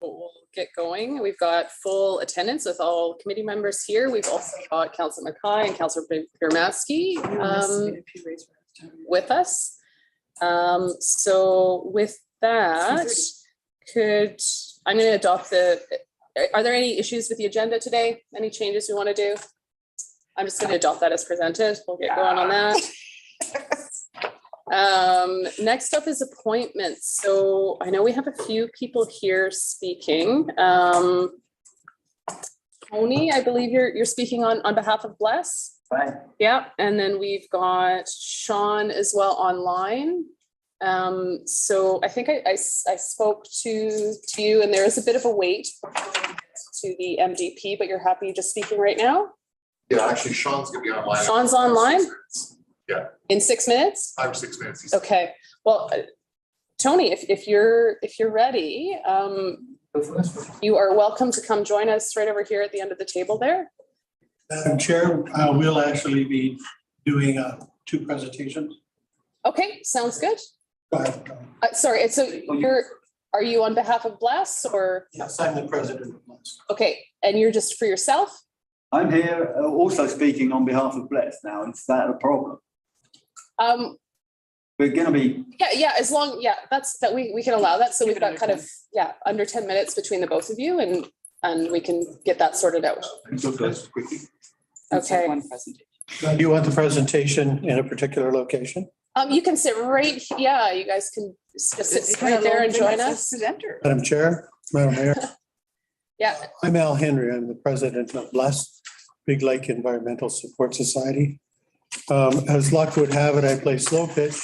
We'll get going. We've got full attendance with all committee members here. We've also got Councillor Mackay and Councillor Piermaski with us. So with that, I'm going to adopt are there any issues with the agenda today? Any changes we want to do? I'm just going to adopt that as presented. We'll get going on that. Next up is appointments. So I know we have a few people here speaking. Tony, I believe you're speaking on behalf of Bless. Right. Yeah, and then we've got Sean as well online. So I think I spoke to you, and there is a bit of a wait to the MDP, but you're happy just speaking right now? Yeah, actually, Sean's gonna be online. Sean's online? Yeah. In 6 minutes? 5 or 6 minutes. Okay. Well, Tony, if you're ready, you are welcome to come join us right over here at the end of the table there. Madam Chair, we'll actually be doing 2 presentations. Okay, sounds good. Go ahead. Sorry, so are you on behalf of Bless or? Yes, I'm the president of Bless. Okay, and you're just for yourself? I'm here also speaking on behalf of Bless now. Is that a problem? We're going to be. Yeah, as long, we can allow that. So we've got kind of, under 10 minutes between the both of you and we can get that sorted out. Quickly. Okay. Do you want the presentation in a particular location? You can sit right, you guys can just sit right there and join us. Madam Chair, Madam Mayor. Yeah. I'm Al Henry. I'm the president of Bless Big Lake Environmental Support Society. As luck would have it, I play slow pitch,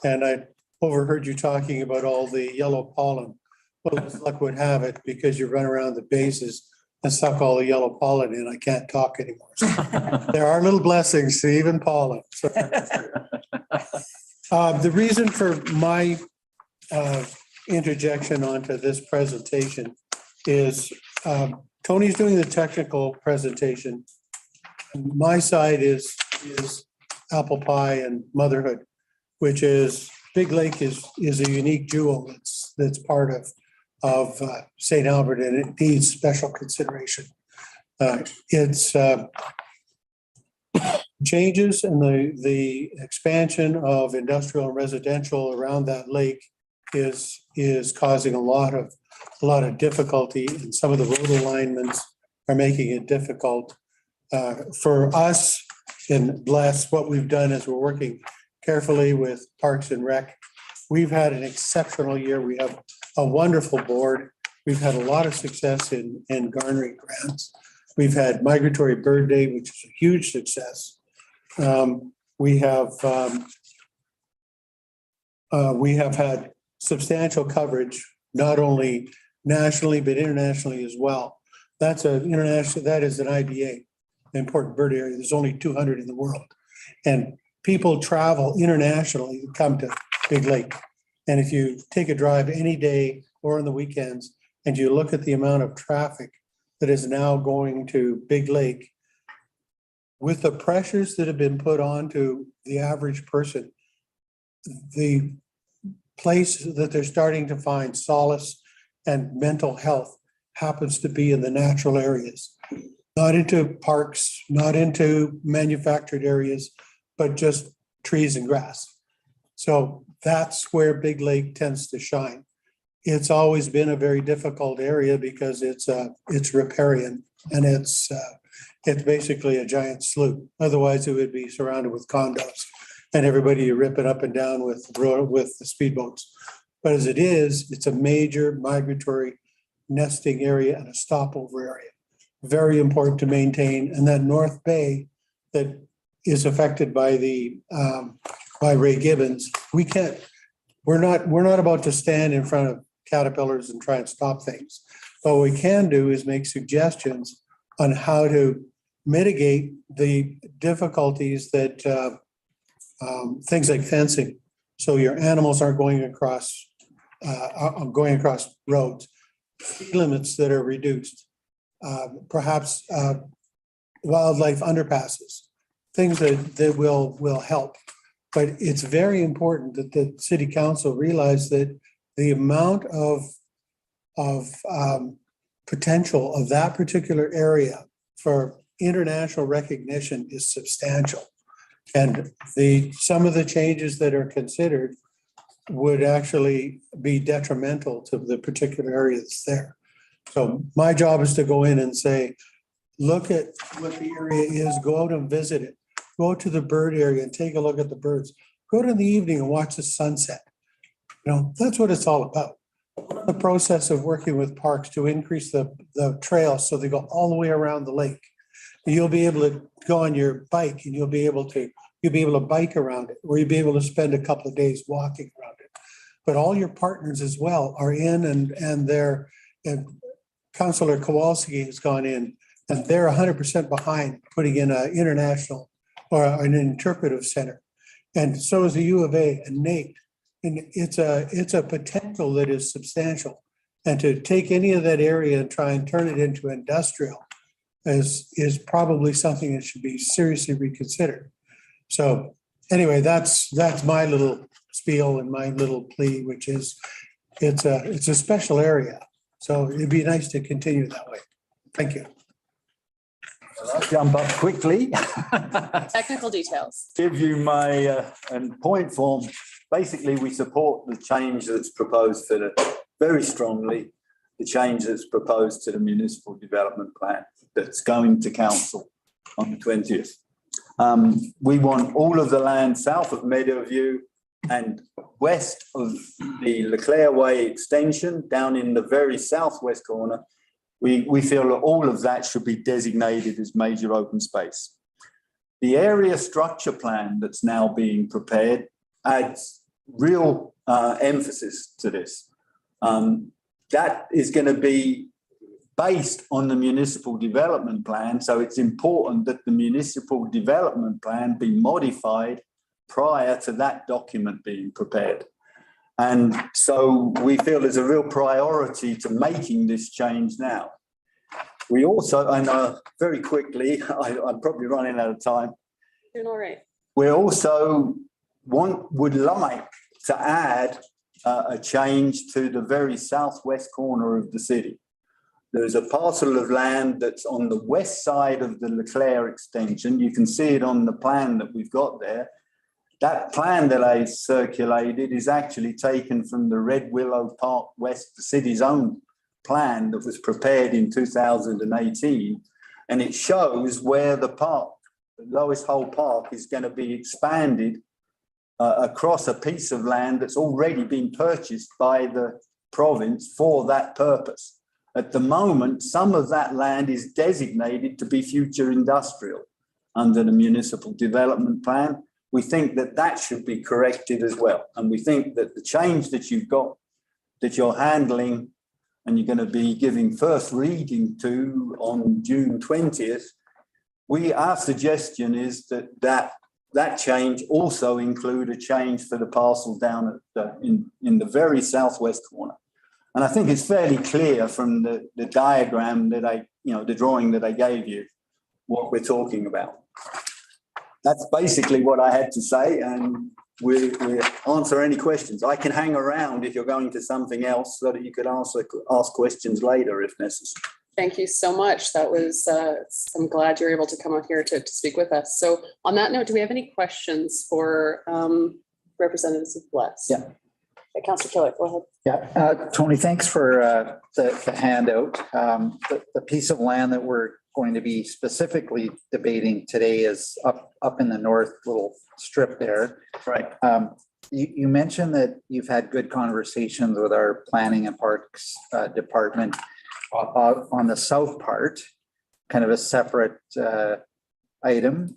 and I overheard you talking about all the yellow pollen. Well, as luck would have it, because you run around the bases and suck all the yellow pollen in, I can't talk anymore. So there are little blessings to even pollen. So, the reason for my interjection onto this presentation is Tony's doing the technical presentation. My side is apple pie and motherhood, which is Big Lake is a unique jewel that's part of St. Albert, and it needs special consideration. It's changes and the expansion of industrial and residential around that lake is causing a lot of difficulty, and some of the road alignments are making it difficult for us. In Bless, what we've done is we're working carefully with Parks and Rec. We've had an exceptional year. We have a wonderful board. We've had a lot of success in garnering grants. We've had Migratory Bird Day, which is a huge success. We have had substantial coverage, not only nationally but internationally as well. That is an IBA, important bird area. There's only 200 in the world, and people travel internationally to come to Big Lake. And if you take a drive any day or on the weekends, and you look at the amount of traffic that is now going to Big Lake, with the pressures that have been put on to the average person, the place that they're starting to find solace and mental health happens to be in the natural areas, not into parks, not into manufactured areas, but just trees and grass. So that's where Big Lake tends to shine. It's always been a very difficult area because it's riparian, and it's basically a giant slough. Otherwise, it would be surrounded with condos and everybody rip it up and down with the speedboats. But as it is, it's a major migratory nesting area and a stopover area. Very important to maintain. And that North Bay that is affected by by Ray Gibbons, we're not about to stand in front of caterpillars and try and stop things. But what we can do is make suggestions on how to mitigate the difficulties that things like fencing, so your animals aren't going across roads, speed limits that are reduced, perhaps wildlife underpasses, things that will help. But it's very important that the city council realize that the amount of of potential of that particular area for international recognition is substantial. And some of the changes that are considered would actually be detrimental to the particular area that's there. So my job is to go in and say, look at what the area is, go out and visit it, go to the bird area and take a look at the birds, go to the evening and watch the sunset. That's what it's all about. The process of working with parks to increase the trails so they go all the way around the lake. You'll be able to go on your bike and you'll be able to bike around it, or you'll be able to spend a couple of days walking around it. But all your partners as well are in, and Councillor Kowalski has gone in, and they're 100% behind putting in an international or an interpretive center. And so is the U of A and Nate. And it's a potential that is substantial. And to take any of that area and try and turn it into industrial is probably something that should be seriously reconsidered. So anyway, that's my little spiel and my little plea, which is it's a special area. So it'd be nice to continue that way. Thank you. I'll jump up quickly. Technical details. Give you my point form. Basically, we support the change that's proposed very strongly, the change that's proposed to the municipal development plan that's going to council on the 20th. We want all of the land south of Meadowview and west of the Leclerc Way extension down in the very southwest corner. We feel that all of that should be designated as major open space. The area structure plan that's now being prepared adds real emphasis to this. That is going to be based on the municipal development plan. So it's important that the municipal development plan be modified prior to that document being prepared. And so we feel there's a real priority to making this change now. We also, and very quickly, I'm probably running out of time. Doing all right. We also would like to add a change to the very southwest corner of the city. There's a parcel of land that's on the west side of the Leclerc extension. You can see it on the plan that we've got there. That plan that I circulated is actually taken from the Red Willow Park West, the city's own plan that was prepared in 2018. And it shows where the park, the Lois Hole Park, is going to be expanded across a piece of land that's already been purchased by the province for that purpose. At the moment, some of that land is designated to be future industrial under the municipal development plan. We think that that should be corrected as well. And we think that the change that you've got, that you're handling and you're going to be giving first reading to on June 20th, our suggestion is that change also include a change for the parcel down at in the very southwest corner. And I think it's fairly clear from the diagram that the drawing that I gave you, what we're talking about. That's basically what I had to say, and we'll answer any questions. I can hang around if you're going to something else so that you could ask questions later if necessary. Thank you so much. That was, I'm glad you're able to come out here to speak with us. So on that note, do we have any questions for representatives of Bless? Yeah. Councillor Killer, go ahead. Yeah, Tony, thanks for the handout. The piece of land that we're going to be specifically debating today is up in the north little strip there. Right. You mentioned that you've had good conversations with our planning and parks department on the south part, kind of a separate item.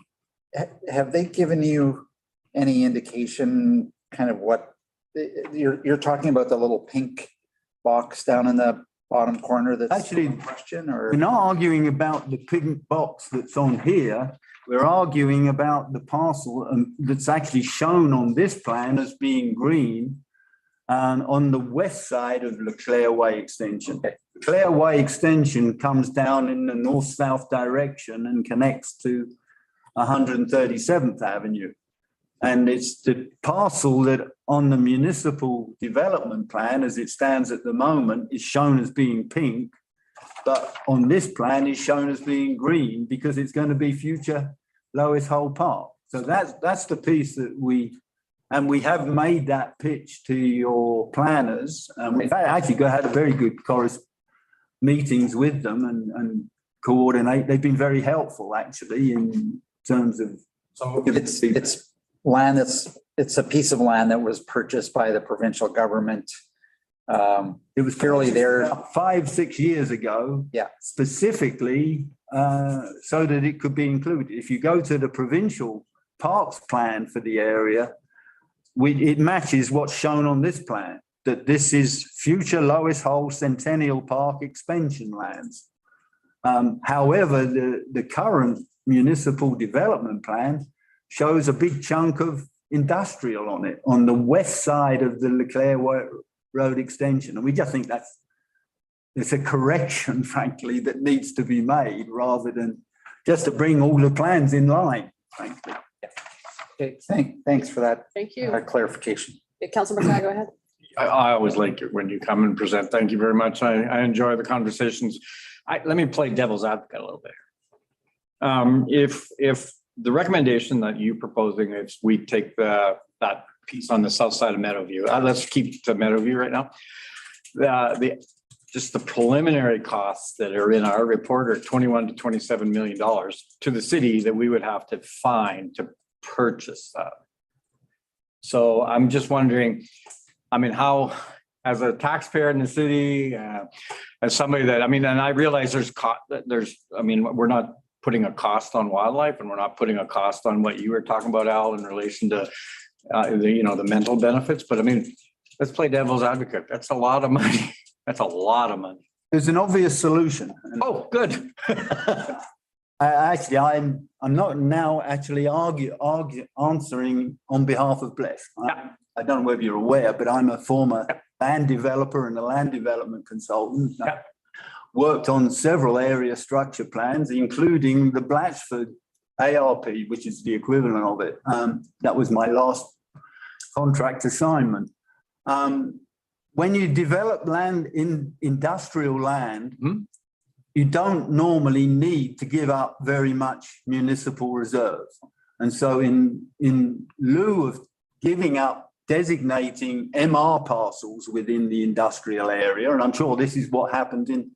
Have they given you any indication kind of what you're talking about, the little pink box down in the bottom corner? That's actually a question, or we're not arguing about the pink box that's on here. We're arguing about the parcel that's actually shown on this plan as being green on the west side of Leclerc Way extension. Leclerc Way extension comes down in the north-south direction and connects to 137th Avenue. And it's the parcel that on the municipal development plan, as it stands at the moment, is shown as being pink. But on this plan is shown as being green because it's going to be future Lois Hole Park. So that's the piece that we have made that pitch to your planners. We've actually had a very good meetings with them and coordinate. They've been very helpful actually in terms of. So it's land it's a piece of land that was purchased by the provincial government. It was fairly there 5-6 years ago. Yeah. Specifically, so that it could be included. If you go to the provincial parks plan for the area, it matches what's shown on this plan, that this is future Lois Hole Centennial Park expansion lands. However, the current municipal development plan shows a big chunk of industrial on it, on the west side of the Leclerc Road extension. And we just think it's a correction, frankly, that needs to be made rather than just to bring all the plans in line, frankly. Okay, thanks for that Thank you. clarification. Councilor McKay, go ahead. I always like it when you come and present. Thank you very much. I enjoy the conversations. Let me play devil's advocate a little bit. If the recommendation that you're proposing is we take that piece on the south side of Meadowview, let's keep to Meadowview right now. Just the preliminary costs that are in our report are $21 to $27 million to the city that we would have to find to purchase that. So I'm just wondering, I mean, how, as a taxpayer in the city, as somebody that, I mean, and I realize we're not putting a cost on wildlife and we're not putting a cost on what you were talking about, Al, in relation to, the mental benefits. But I mean, let's play devil's advocate. That's a lot of money. That's a lot of money. There's an obvious solution. Oh, good. I'm not now actually answering on behalf of Bless. Yeah. I don't know whether you're aware, but I'm a former land developer and a land development consultant. Yeah. Worked on several area structure plans, including the Blatchford ARP, which is the equivalent of it. That was my last contract assignment. When you develop land in industrial land, you don't normally need to give up very much municipal reserves. And so in lieu of giving up designating MR parcels within the industrial area, and I'm sure this is what happened in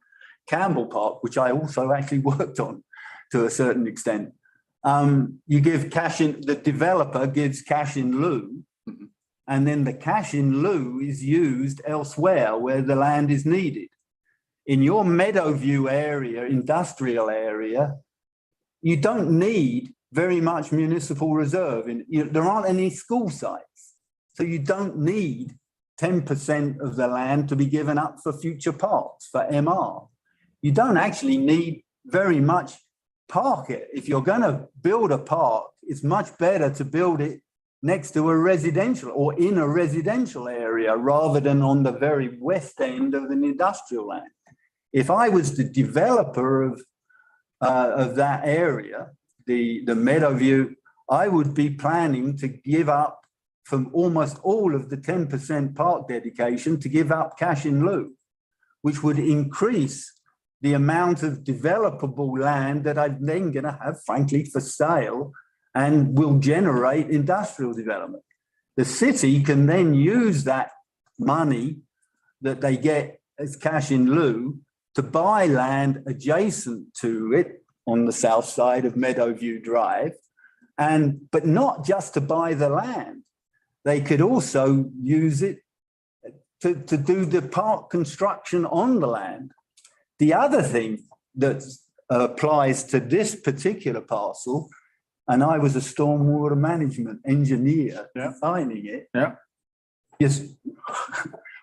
Campbell Park, which I also actually worked on to a certain extent. You give cash in, the developer gives cash in lieu, and then the cash in lieu is used elsewhere where the land is needed. In your Meadowview area, industrial area, you don't need very much municipal reserve. There aren't any school sites, so you don't need 10% of the land to be given up for future parks, for MR. You don't actually need very much park it. If you're going to build a park, it's much better to build it next to a residential or in a residential area rather than on the very west end of an industrial land. If I was the developer of that area, the Meadowview, I would be planning to give up from almost all of the 10% park dedication to give up cash in lieu, which would increase the amount of developable land that I'm then going to have, frankly, for sale and will generate industrial development. The city can then use that money that they get as cash in lieu to buy land adjacent to it on the south side of Meadowview Drive, but not just to buy the land. They could also use it to do the park construction on the land. The other thing that applies to this particular parcel, and I was a stormwater management engineer designing it, is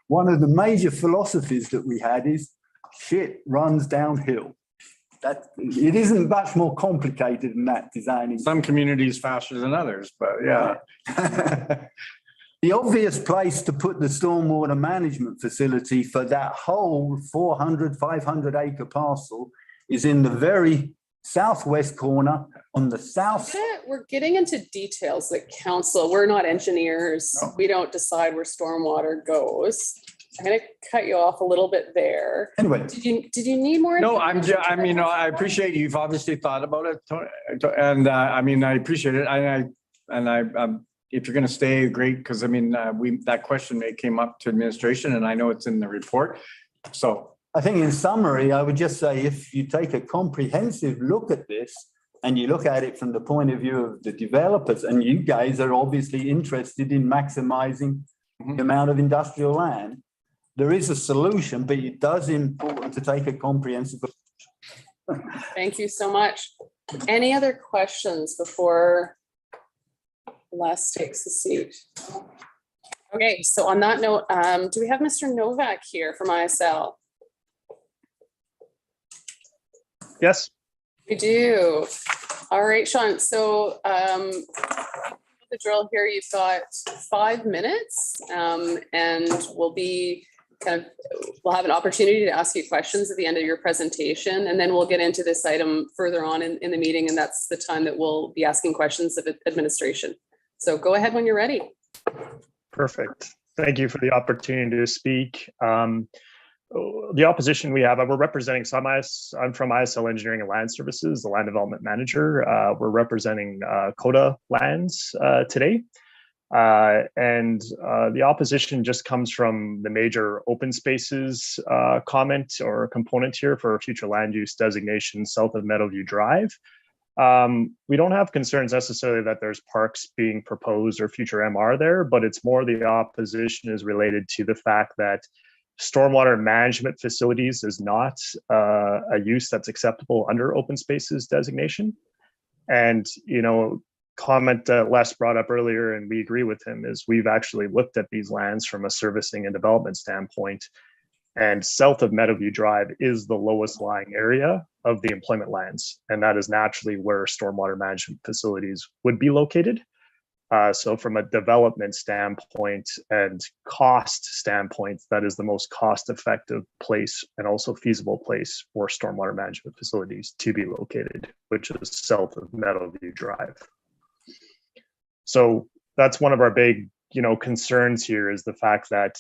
one of the major philosophies that we had is shit runs downhill. It isn't much more complicated than that, designing. Some communities faster than others, but yeah. The obvious place to put the stormwater management facility for that whole 400, 500 acre parcel is in the very southwest corner On the south, We're getting into details that council, we're not engineers. No. We don't decide where stormwater goes. I'm gonna cut you off a little bit there. anyway, Did you need more? No, information? I mean, I appreciate you've obviously thought about it, and I mean, I appreciate it. If you're going to stay, great, because I mean, that question came up to administration, and I know it's in the report. So I think in summary, I would just say if you take a comprehensive look at this and you look at it from the point of view of the developers, and you guys are obviously interested in maximizing the amount of industrial land, there is a solution, but it does important to take a comprehensive. Thank you so much. Any other questions before Les takes the seat? Okay, so on that note, do we have Mr. Novak here from ISL? Yes. We do. All right, Sean. So the drill here, you've got 5 minutes, and we'll have an opportunity to ask you questions at the end of your presentation, and then we'll get into this item further on in the meeting, and that's the time that we'll be asking questions of administration. So go ahead when you're ready. Perfect. Thank you for the opportunity to speak. The opposition we have, we're representing I'm from ISL Engineering and Land Services, the land development manager. We're representing CODA lands today. And the opposition just comes from the major open spaces comment or component here for future land use designation south of Meadowview Drive. We don't have concerns necessarily that there's parks being proposed or future MR there, but it's more the opposition is related to the fact that stormwater management facilities is not a use that's acceptable under open spaces designation. And, comment Les brought up earlier, and we agree with him, is we've actually looked at these lands from a servicing and development standpoint. And south of Meadowview Drive is the lowest lying area of the employment lands. And that is naturally where stormwater management facilities would be located. So from a development standpoint and cost standpoint, that is the most cost-effective place and also feasible place for stormwater management facilities to be located, which is south of Meadowview Drive. So that's one of our big, concerns here is the fact that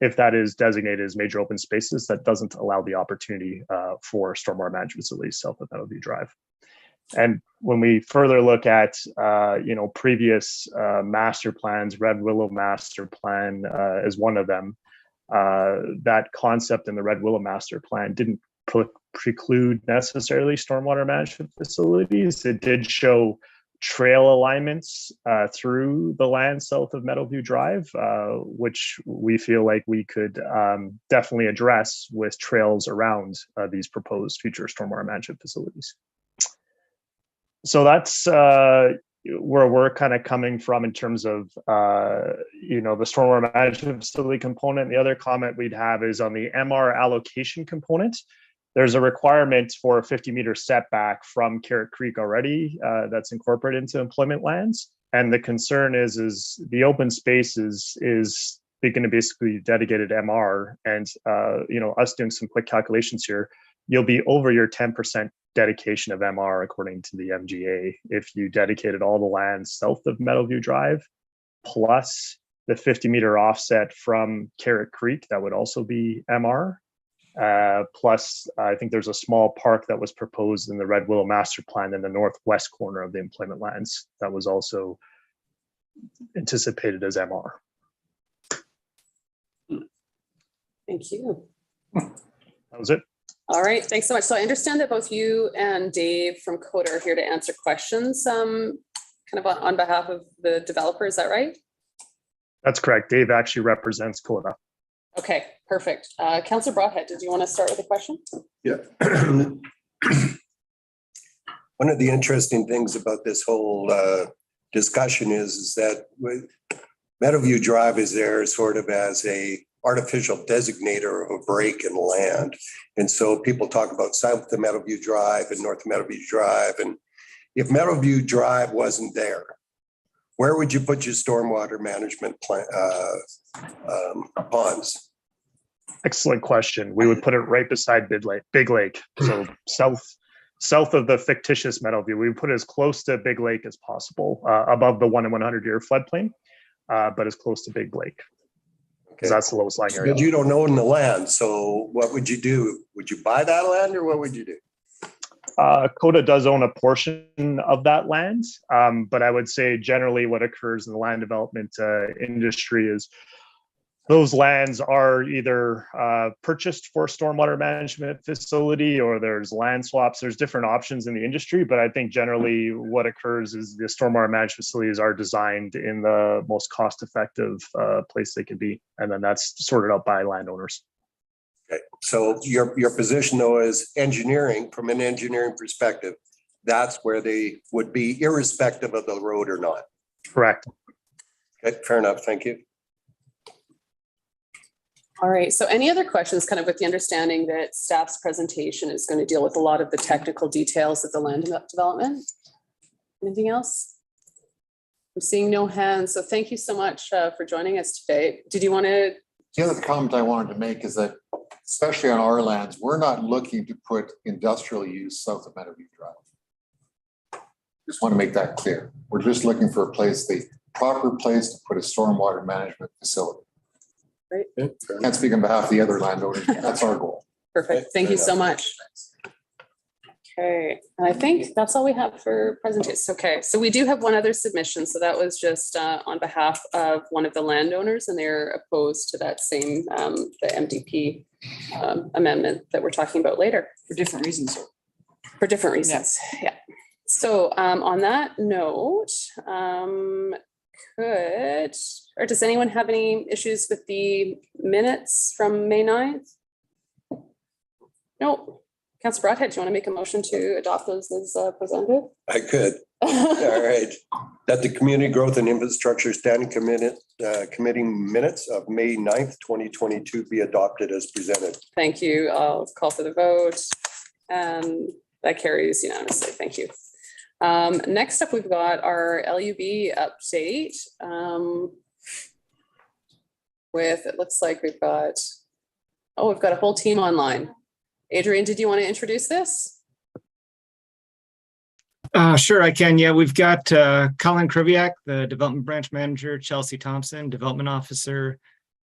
if that is designated as major open spaces, that doesn't allow the opportunity for stormwater management facilities south of Meadowview Drive. And when we further look at, previous master plans, Red Willow Master Plan is one of them. That concept in the Red Willow Master Plan didn't preclude necessarily stormwater management facilities. It did show trail alignments through the land south of Meadowview Drive, which we feel like we could definitely address with trails around these proposed future stormwater management facilities. So that's where we're kind of coming from in terms of, the stormwater management facility component. The other comment we'd have is on the MR allocation component. There's a requirement for a 50-meter setback from Carrot Creek already that's incorporated into employment lands. And the concern is the open space is going to basically dedicated MR. And, us doing some quick calculations here, you'll be over your 10% dedication of MR according to the MGA if you dedicated all the land south of Meadowview Drive, plus the 50-meter offset from Carrot Creek, that would also be MR. Plus, I think there's a small park that was proposed in the Red Willow Master Plan in the northwest corner of the employment lands that was also anticipated as MR. Thank you. That was it. All right, thanks so much. So I understand that both you and Dave from CODA are here to answer questions, kind of on behalf of the developer. Is that right? That's correct. Dave actually represents CODA. Okay, perfect. Councillor Broadhead, did you want to start with a question? Yeah. One of the interesting things about this whole discussion is that Meadowview Drive is there sort of as a artificial designator of a break in land. And so people talk about south of Meadowview Drive and north of Meadowview Drive. And if Meadowview Drive wasn't there, where would you put your stormwater management ponds? Excellent question. We would put it right beside Big Lake. So south south of the fictitious Meadowview. We put it as close to Big Lake as possible, above the 1 in 100-year floodplain, but as close to Big Lake, because that's the lowest lying area. But you don't own the land, so what would you do? Would you buy that land or what would you do? CODA does own a portion of that land, but I would say generally what occurs in the land development industry is those lands are either purchased for a stormwater management facility, or there's land swaps. There's different options in the industry, but I think generally what occurs is the stormwater management facilities are designed in the most cost-effective place they can be, and then that's sorted out by landowners. Okay, so your position though is engineering, from an engineering perspective, that's where they would be irrespective of the road or not. Correct. Okay, fair enough. Thank you. All right, so any other questions, kind of with the understanding that staff's presentation is going to deal with a lot of the technical details of the land development? Anything else? I'm seeing no hands, so thank you so much for joining us today. Did you want to? The other comment I wanted to make is that, especially on our lands, we're not looking to put industrial use south of Meadowview Drive. Just want to make that clear. We're just looking for a place, the proper place to put a stormwater management facility. Great. Can't speak on behalf of the other landowners. That's our goal. Perfect. Thank you so much. Okay, and I think that's all we have for presentations. Okay, so we do have one other submission. So that was just on behalf of one of the landowners, and they're opposed to that same the MDP amendment that we're talking about later. For different reasons. For different reasons, yeah. So on that note, does anyone have any issues with the minutes from May 9th? No. Councilor Broadhead, do you want to make a motion to adopt those as presented? I could. All right. That the Community Growth and Infrastructure Standing Committee minutes of May 9th, 2022 be adopted as presented. Thank you. I'll call for the vote. And that carries unanimously. Thank you. Next up, we've got our LUB update. It looks like we've got a whole team online. Adrian, did you want to introduce this? Sure, I can. Yeah, we've got Colin Kriviak, the Development Branch Manager, Chelsea Thompson, Development Officer,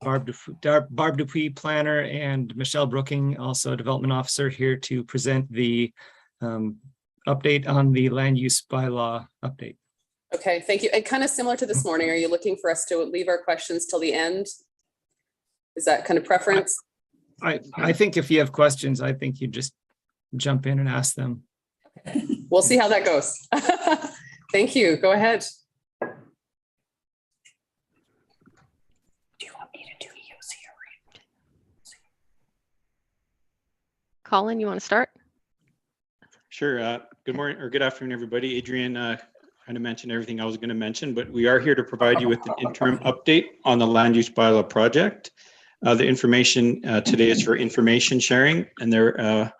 Barb Dupuis, Planner, and Michelle Brooking, also Development Officer, here to present the update on the land use bylaw update. Okay, thank you. And kind of similar to this morning, are you looking for us to leave our questions till the end? Is that kind of preference? I think if you have questions, I think you just jump in and ask them. We'll see how that goes. Thank you. Go ahead. Do you want me to do use here? Colin, you want to start? Sure. Good morning or good afternoon, everybody. Adrian kind of mentioned everything I was going to mention, but we are here to provide you with an interim update on the land use bylaw project. The information today is for information sharing, and there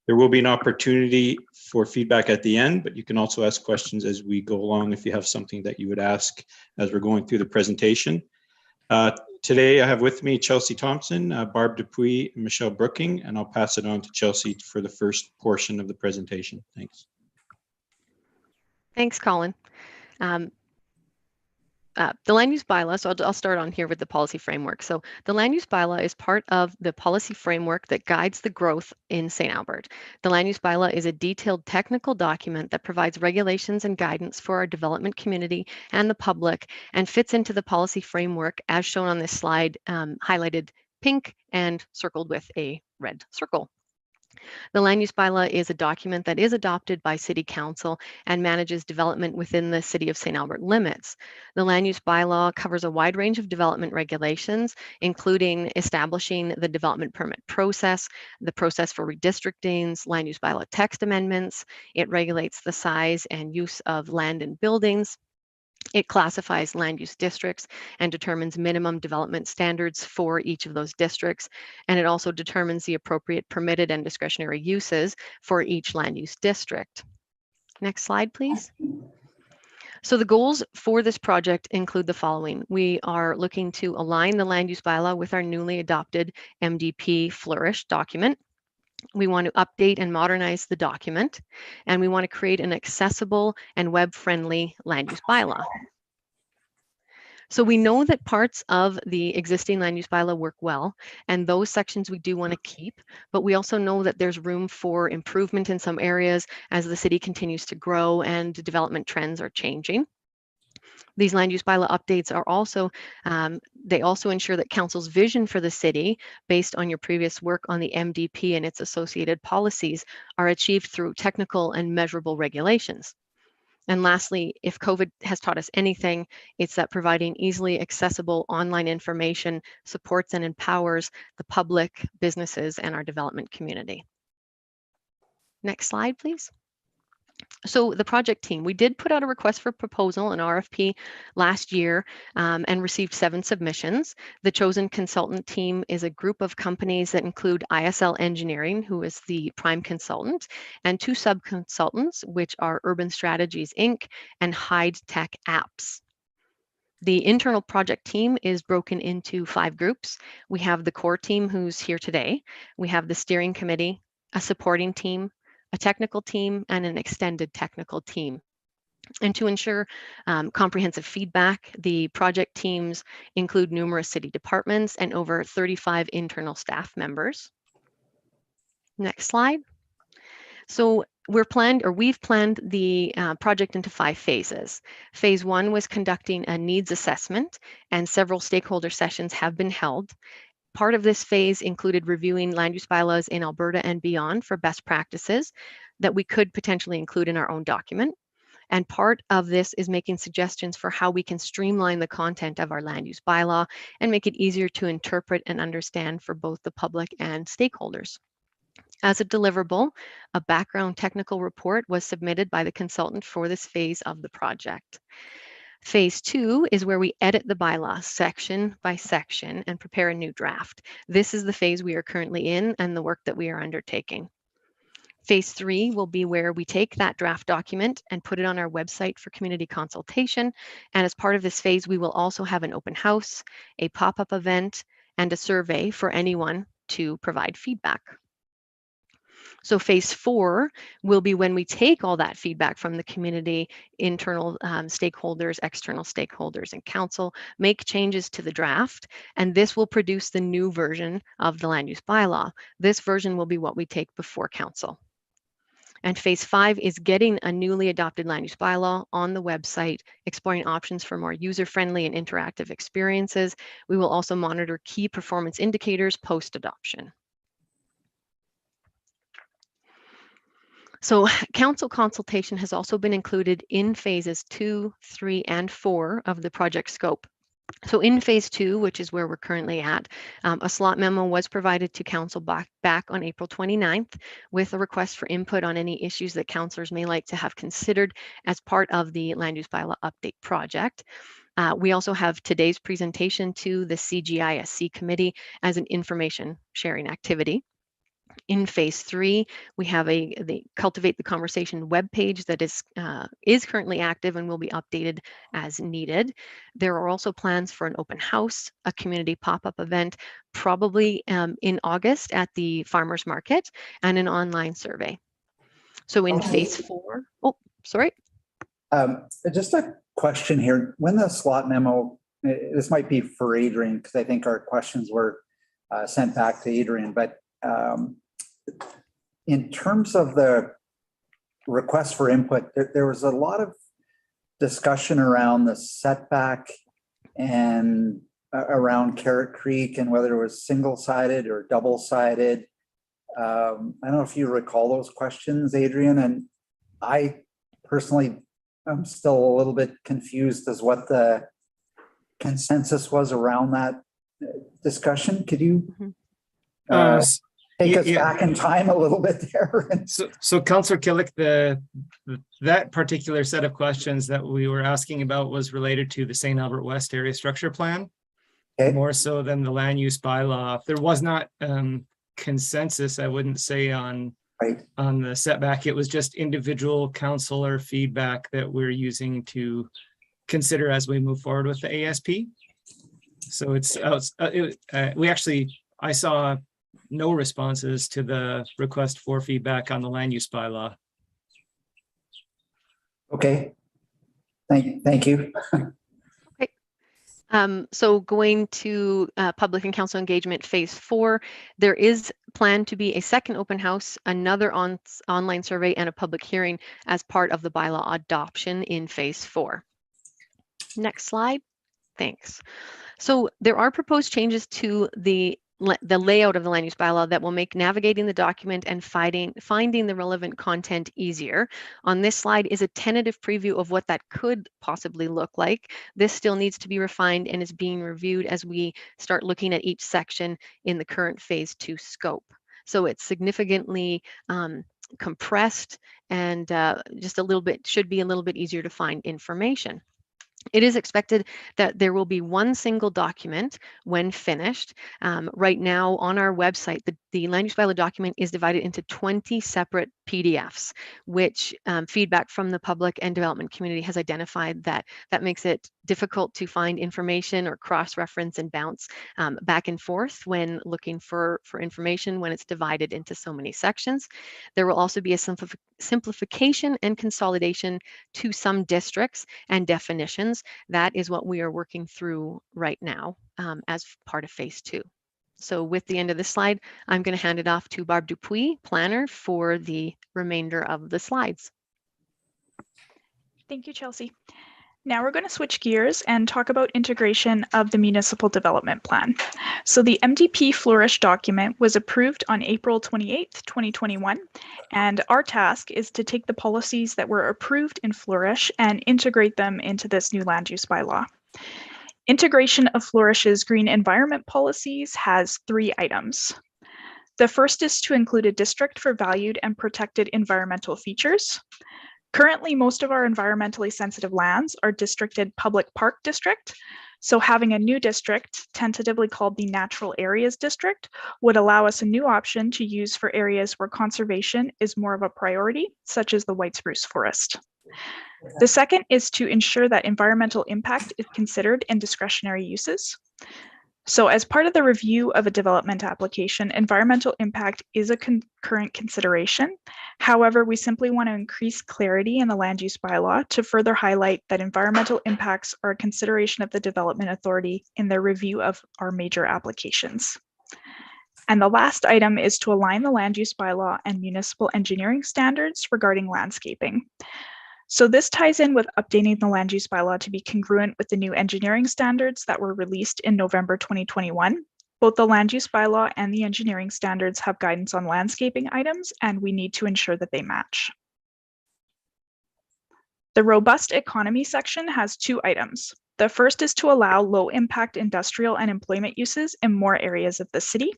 will be an opportunity for feedback at the end, but you can also ask questions as we go along if you have something that you would ask as we're going through the presentation. Today I have with me Chelsea Thompson, Barb Dupuis, and Michelle Brooking, and I'll pass it on to Chelsea for the first portion of the presentation. Thanks. Thanks, Colin. The land use bylaw, so I'll start on here with the policy framework. So the land use bylaw is part of the policy framework that guides the growth in St. Albert. The land use bylaw is a detailed technical document that provides regulations and guidance for our development community and the public, and fits into the policy framework as shown on this slide, highlighted pink and circled with a red circle. The land use bylaw is a document that is adopted by City Council and manages development within the City of St. Albert limits. The land use bylaw covers a wide range of development regulations, including establishing the development permit process, the process for redistrictings, land use bylaw text amendments. It regulates the size and use of land and buildings. It classifies land use districts and determines minimum development standards for each of those districts. And it also determines the appropriate permitted and discretionary uses for each land use district. Next slide, please. So the goals for this project include the following. We are looking to align the land use bylaw with our newly adopted MDP Flourish document. We want to update and modernize the document, and we want to create an accessible and web-friendly land use bylaw. So we know that parts of the existing land use bylaw work well, and those sections we do want to keep, but we also know that there's room for improvement in some areas as the city continues to grow and development trends are changing. These land use bylaw updates are also, they also ensure that council's vision for the city, based on your previous work on the MDP and its associated policies, are achieved through technical and measurable regulations. And lastly, if COVID has taught us anything, it's that providing easily accessible online information supports and empowers the public, businesses, and our development community. Next slide, please. So the project team, we did put out a request for proposal, an RFP, last year and received 7 submissions. The chosen consultant team is a group of companies that include ISL Engineering, who is the prime consultant, and 2 sub-consultants, which are Urban Strategies, Inc. and Hyde Tech Apps. The internal project team is broken into 5 groups. We have the core team who's here today. We have the steering committee, a supporting team, a technical team, and an extended technical team. And to ensure comprehensive feedback, the project teams include numerous city departments and over 35 internal staff members. Next slide. So we've planned the project into 5 phases. Phase 1 was conducting a needs assessment, and several stakeholder sessions have been held. Part of this phase included reviewing land use bylaws in Alberta and beyond for best practices that we could potentially include in our own document. And part of this is making suggestions for how we can streamline the content of our land use bylaw and make it easier to interpret and understand for both the public and stakeholders. As a deliverable, a background technical report was submitted by the consultant for this phase of the project. Phase 2 is where we edit the bylaw section by section and prepare a new draft. This is the phase we are currently in and the work that we are undertaking. Phase 3 will be where we take that draft document and put it on our website for community consultation. And as part of this phase, we will also have an open house, a pop-up event, and a survey for anyone to provide feedback. So phase 4 will be when we take all that feedback from the community, internal stakeholders, external stakeholders, and council, make changes to the draft, and this will produce the new version of the land use bylaw. This version will be what we take before council. And phase 5 is getting a newly adopted land use bylaw on the website, exploring options for more user-friendly and interactive experiences. We will also monitor key performance indicators post-adoption. So council consultation has also been included in phases 2, 3, and 4 of the project scope. So in phase 2, which is where we're currently at, a slot memo was provided to council back on April 29th with a request for input on any issues that councillors may like to have considered as part of the land use bylaw update project. We also have today's presentation to the CGISC committee as an information sharing activity. In phase 3, we have the Cultivate the Conversation webpage that is currently active and will be updated as needed. There are also plans for an open house, a community pop-up event, probably in August at the farmers market, and an online survey. So in phase 4, oh, sorry. Just a question here. When the slot memo, this might be for Adrian, because I think our questions were sent back to Adrian, but in terms of the request for input, there was a lot of discussion around the setback and around Carrot Creek and whether it was single-sided or double-sided. I don't know if you recall those questions, Adrian, and I personally am still a little bit confused as what the consensus was around that discussion. Could you take us back in time a little bit there? So Councillor Killick, that particular set of questions that we were asking about was related to the St. Albert West Area Structure Plan, more so than the land use bylaw. There was not consensus, I wouldn't say, on the setback. It was just individual councillor feedback that we're using to consider as we move forward with the ASP. So I saw no responses to the request for feedback on the land use bylaw. Okay. Thank you. So going to public and council engagement phase 4, there is planned to be a second open house, another online survey, and a public hearing as part of the bylaw adoption in phase 4. Next slide. Thanks. So there are proposed changes to the layout of the land use bylaw that will make navigating the document and finding the relevant content easier. On this slide is a tentative preview of what that could possibly look like. This still needs to be refined and is being reviewed as we start looking at each section in the current phase 2 scope. So it's significantly compressed and just a little bit, should be a little bit easier to find information. It is expected that there will be one single document when finished. Right now on our website, the land use bylaw document is divided into 20 separate PDFs, which feedback from the public and development community has identified that makes it difficult to find information or cross-reference and bounce back and forth when looking for information when it's divided into so many sections. There will also be a simplification and consolidation to some districts and definitions. That is what we are working through right now as part of phase 2. So with the end of this slide, I'm going to hand it off to Barb Dupuis, planner, for the remainder of the slides. Thank you, Chelsea. Now we're going to switch gears and talk about integration of the municipal development plan. So the MDP Flourish document was approved on April 28th, 2021, and our task is to take the policies that were approved in Flourish and integrate them into this new land use bylaw. Integration of Flourish's green environment policies has 3 items. The first is to include a district for valued and protected environmental features. Currently, most of our environmentally sensitive lands are districted public park district. So having a new district, tentatively called the Natural Areas District, would allow us a new option to use for areas where conservation is more of a priority, such as the white spruce forest. The second is to ensure that environmental impact is considered in discretionary uses. So as part of the review of a development application, environmental impact is a current consideration. However, we simply want to increase clarity in the land use bylaw to further highlight that environmental impacts are a consideration of the development authority in their review of our major applications. And the last item is to align the land use bylaw and municipal engineering standards regarding landscaping. So this ties in with updating the land use bylaw to be congruent with the new engineering standards that were released in November 2021. Both the land use bylaw and the engineering standards have guidance on landscaping items, and we need to ensure that they match. The robust economy section has 2 items. The first is to allow low impact industrial and employment uses in more areas of the city.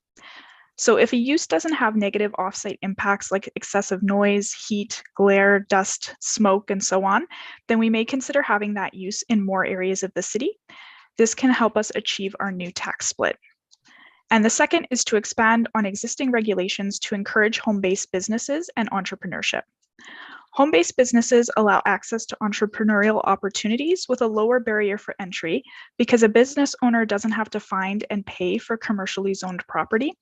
So if a use doesn't have negative offsite impacts like excessive noise, heat, glare, dust, smoke, and so on, then we may consider having that use in more areas of the city. This can help us achieve our new tax split. And the second is to expand on existing regulations to encourage home-based businesses and entrepreneurship. Home-based businesses allow access to entrepreneurial opportunities with a lower barrier for entry because a business owner doesn't have to find and pay for commercially zoned property.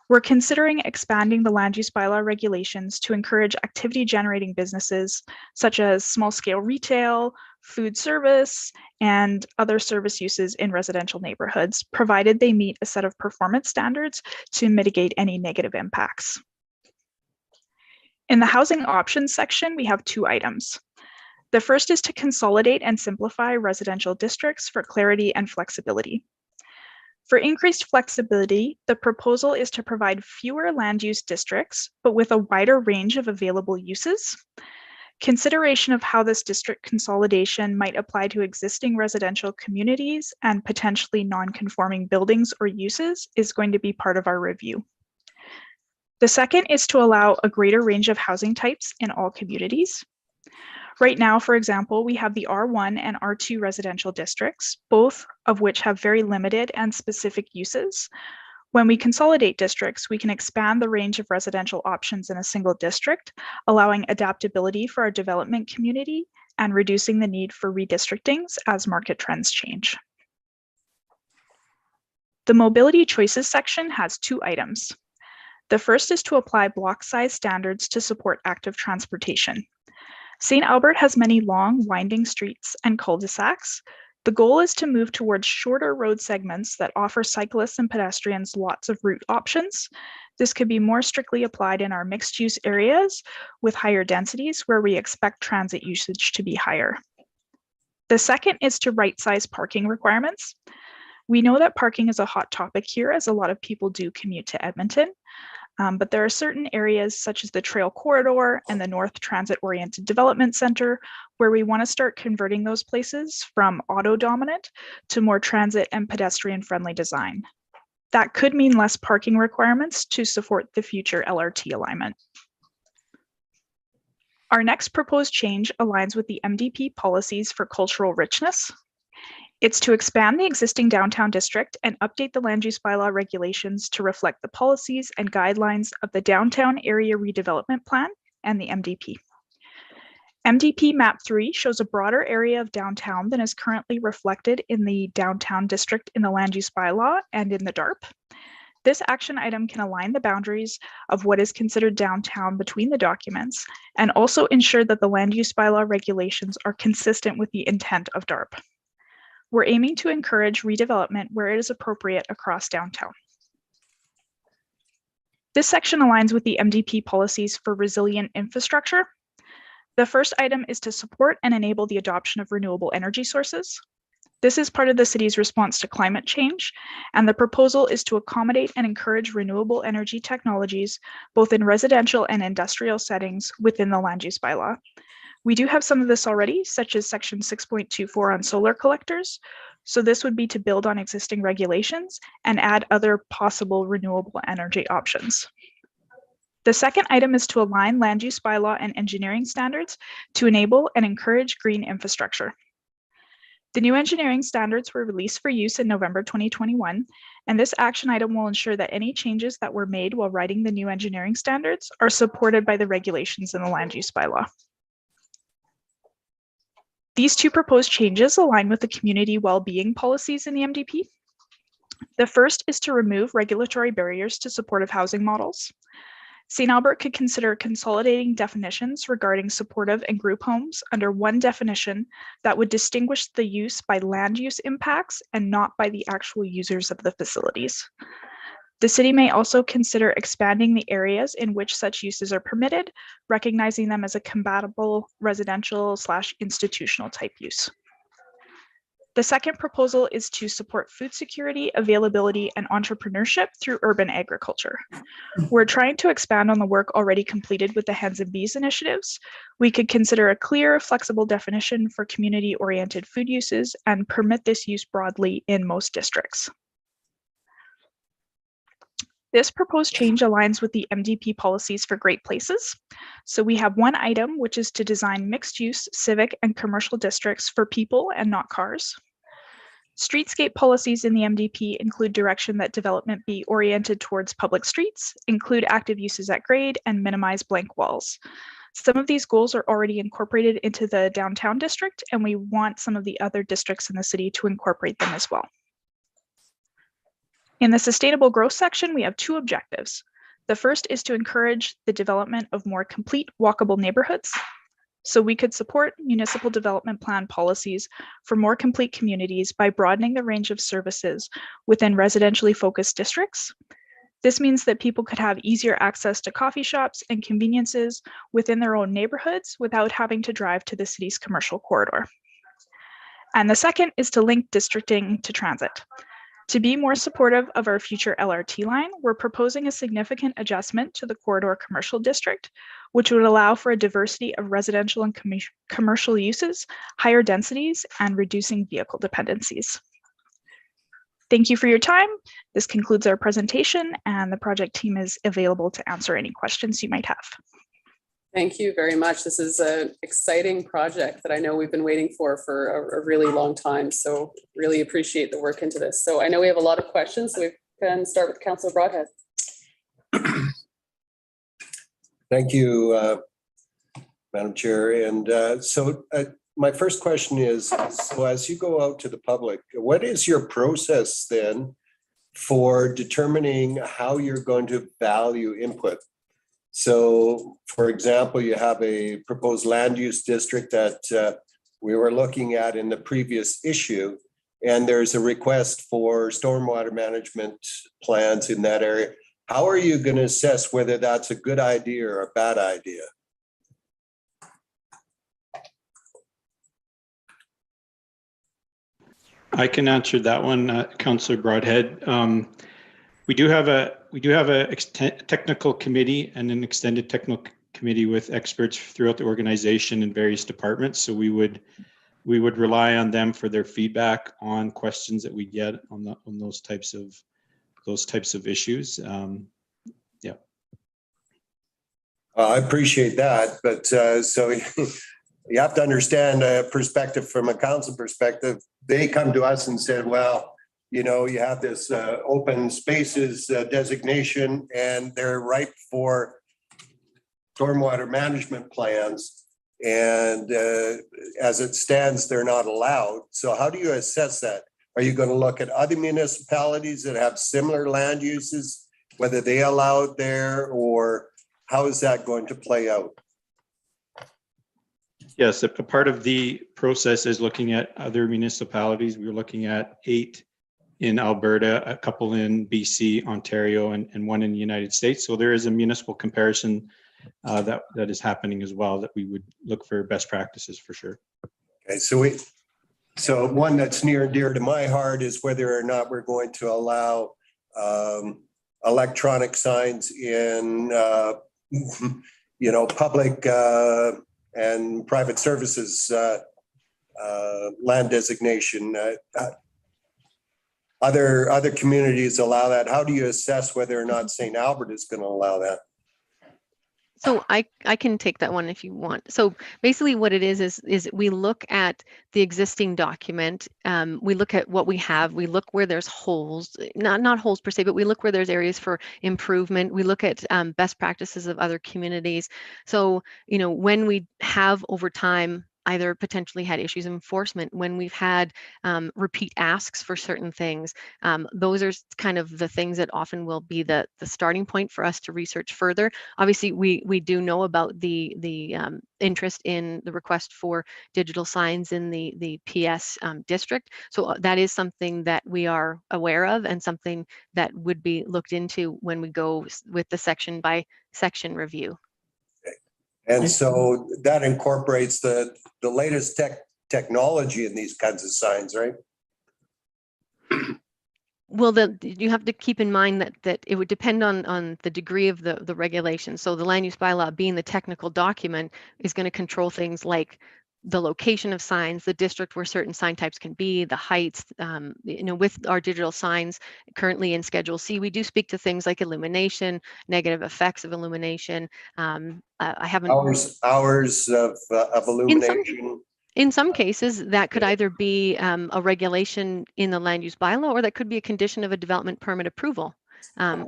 We're considering expanding the land use bylaw regulations to encourage activity generating businesses such as small scale retail, food service, and other service uses in residential neighborhoods, provided they meet a set of performance standards to mitigate any negative impacts. In the housing options section, we have 2 items. The first is to consolidate and simplify residential districts for clarity and flexibility. For increased flexibility, the proposal is to provide fewer land use districts, but with a wider range of available uses. Consideration of how this district consolidation might apply to existing residential communities and potentially non-conforming buildings or uses is going to be part of our review. The second is to allow a greater range of housing types in all communities. Right now, for example, we have the R1 and R2 residential districts, both of which have very limited and specific uses. When we consolidate districts, we can expand the range of residential options in a single district, allowing adaptability for our development community and reducing the need for redistrictings as market trends change. The mobility choices section has 2 items. The first is to apply block size standards to support active transportation. St. Albert has many long, winding streets and cul-de-sacs. The goal is to move towards shorter road segments that offer cyclists and pedestrians lots of route options. This could be more strictly applied in our mixed-use areas with higher densities where we expect transit usage to be higher. The second is to right-size parking requirements. We know that parking is a hot topic here as a lot of people do commute to Edmonton. But there are certain areas such as the Trail Corridor and the North Transit Oriented Development Center where we want to start converting those places from auto dominant to more transit and pedestrian friendly design. That could mean less parking requirements to support the future LRT alignment. Our next proposed change aligns with the MDP policies for cultural richness. It's to expand the existing downtown district and update the land use bylaw regulations to reflect the policies and guidelines of the Downtown Area Redevelopment Plan and the MDP. MDP Map 3 shows a broader area of downtown than is currently reflected in the downtown district in the land use bylaw and in the DARP. This action item can align the boundaries of what is considered downtown between the documents and also ensure that the land use bylaw regulations are consistent with the intent of DARP. We're aiming to encourage redevelopment where it is appropriate across downtown. This section aligns with the MDP policies for resilient infrastructure. The first item is to support and enable the adoption of renewable energy sources. This is part of the city's response to climate change, and the proposal is to accommodate and encourage renewable energy technologies, both in residential and industrial settings within the land use bylaw. We do have some of this already, such as section 6.24 on solar collectors. So this would be to build on existing regulations and add other possible renewable energy options. The second item is to align land use bylaw and engineering standards to enable and encourage green infrastructure. The new engineering standards were released for use in November 2021, and this action item will ensure that any changes that were made while writing the new engineering standards are supported by the regulations in the land use bylaw. These 2 proposed changes align with the community well-being policies in the MDP. The first is to remove regulatory barriers to supportive housing models. St. Albert could consider consolidating definitions regarding supportive and group homes under one definition that would distinguish the use by land use impacts and not by the actual users of the facilities. The city may also consider expanding the areas in which such uses are permitted, recognizing them as a compatible residential/institutional type use. The second proposal is to support food security, availability, and entrepreneurship through urban agriculture. We're trying to expand on the work already completed with the Hens and Bees initiatives. We could consider a clear, flexible definition for community-oriented food uses and permit this use broadly in most districts. This proposed change aligns with the MDP policies for great places. So we have one item, which is to design mixed-use civic and commercial districts for people and not cars. Streetscape policies in the MDP include direction that development be oriented towards public streets, include active uses at grade, and minimize blank walls. Some of these goals are already incorporated into the downtown district, and we want some of the other districts in the city to incorporate them as well. In the sustainable growth section, we have 2 objectives. The first is to encourage the development of more complete walkable neighborhoods. So we could support municipal development plan policies for more complete communities by broadening the range of services within residentially focused districts. This means that people could have easier access to coffee shops and conveniences within their own neighborhoods without having to drive to the city's commercial corridor. And the second is to link districting to transit. To be more supportive of our future LRT line, we're proposing a significant adjustment to the corridor commercial district, which would allow for a diversity of residential and commercial uses, higher densities, and reducing vehicle dependencies. Thank you for your time. This concludes our presentation, and the project team is available to answer any questions you might have. Thank you very much. This is an exciting project that I know we've been waiting for a really long time. So really appreciate the work into this. So I know we have a lot of questions. So we can start with Councillor Broadhead. Thank you, Madam Chair. And my first question is, so as you go out to the public, what is your process then for determining how you're going to value input. So, for example, you have a proposed land use district that we were looking at in the previous issue, and there's a request for stormwater management plans in that area. How are you going to assess whether that's a good idea or a bad idea? I can answer that one, Councillor Broadhead. We do have a technical committee and an extended technical committee with experts throughout the organization in various departments. So we would rely on them for their feedback on questions that we get on those types of issues. Yeah. I appreciate that, but so you have to understand a perspective from a council perspective. They come to us and said, well, you know, you have this open spaces designation and they're ripe for stormwater management plans. And as it stands, they're not allowed. So how do you assess that? Are you going to look at other municipalities that have similar land uses, whether they allow it there, or how is that going to play out? Yes, a part of the process is looking at other municipalities. We're looking at 8 in Alberta, a couple in BC, Ontario, and 1 in the United States. So there is a municipal comparison that is happening as well, that we would look for best practices for sure. Okay, so one that's near and dear to my heart is whether or not we're going to allow electronic signs in public and private services land designation. Other communities allow that. How do you assess whether or not St. Albert is going to allow that? So I can take that one if you want. So basically what it is we look at the existing document. We look at what we have. We look where there's holes, not holes per se, but we look where there's areas for improvement. We look at best practices of other communities. So, you know, when we have over time either potentially had issues of enforcement, when we've had repeat asks for certain things, those are kind of the things that often will be the starting point for us to research further. Obviously, we do know about the interest in the request for digital signs in the PS district. So that is something that we are aware of and something that would be looked into when we go with the section by section review. And so that incorporates the latest technology in these kinds of signs, right? Well, you have to keep in mind that it would depend on the degree of the regulation. So the land use bylaw, being the technical document, is going to control things like the location of signs, the district where certain sign types can be, the heights. With our digital signs currently in Schedule C, we do speak to things like illumination, negative effects of illumination. I haven't hours of illumination. In some cases, that could either be a regulation in the land use bylaw, or that could be a condition of a development permit approval.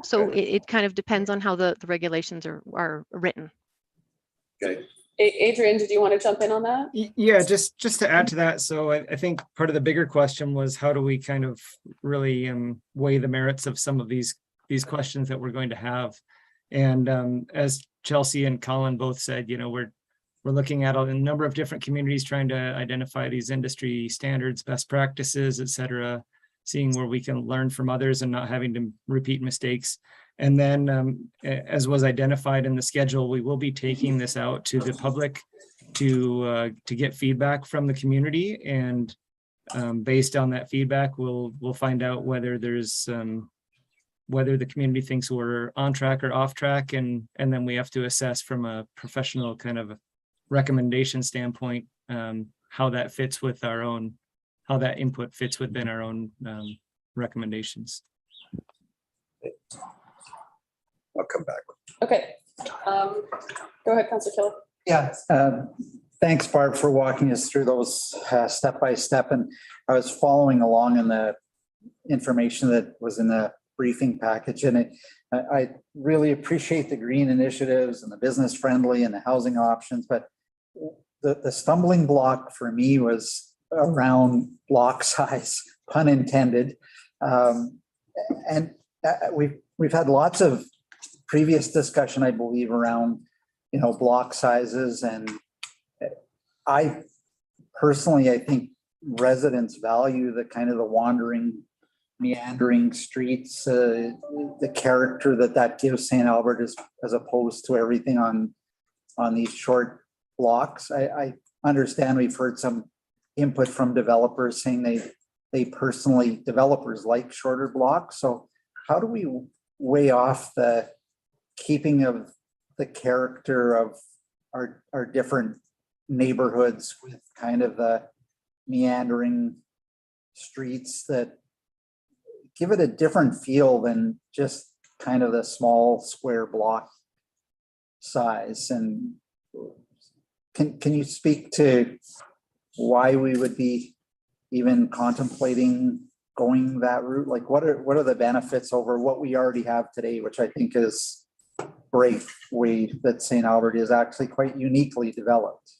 So it kind of depends on how the regulations are written. Okay. Adrian, did you want to jump in on that? Yeah, just to add to that. So I think part of the bigger question was, how do we kind of really weigh the merits of some of these questions that we're going to have? And as Chelsea and Colin both said, you know, we're looking at a number of different communities, trying to identify these industry standards, best practices, et cetera, seeing where we can learn from others and not having to repeat mistakes. And then as was identified in the schedule, we will be taking this out to the public to get feedback from the community. And based on that feedback, we'll find out whether there's whether the community thinks we're on track or off track. And then we have to assess from a professional kind of recommendation standpoint, how that fits with our own, how that input fits within our own recommendations. I'll come back. Okay. Go ahead, Councillor Killer. Yeah, thanks, Barb, for walking us through those step by step. And I was following along in the information that was in the briefing package, and I really appreciate the green initiatives and the business friendly and the housing options. But the stumbling block for me was around block size, pun intended. And we've had lots of previous discussion, I believe, around, block sizes. And I personally, I think residents value the kind of the wandering, meandering streets, the character that gives St. Albert as opposed to everything on these short blocks. I understand we've heard some input from developers saying developers like shorter blocks. So how do we weigh off the keeping of the character of our different neighborhoods with kind of the meandering streets that give it a different feel than just kind of the small square block size? And can you speak to why we would be even contemplating going that route? Like what are the benefits over what we already have today, which I think is great, way that St. Albert is actually quite uniquely developed?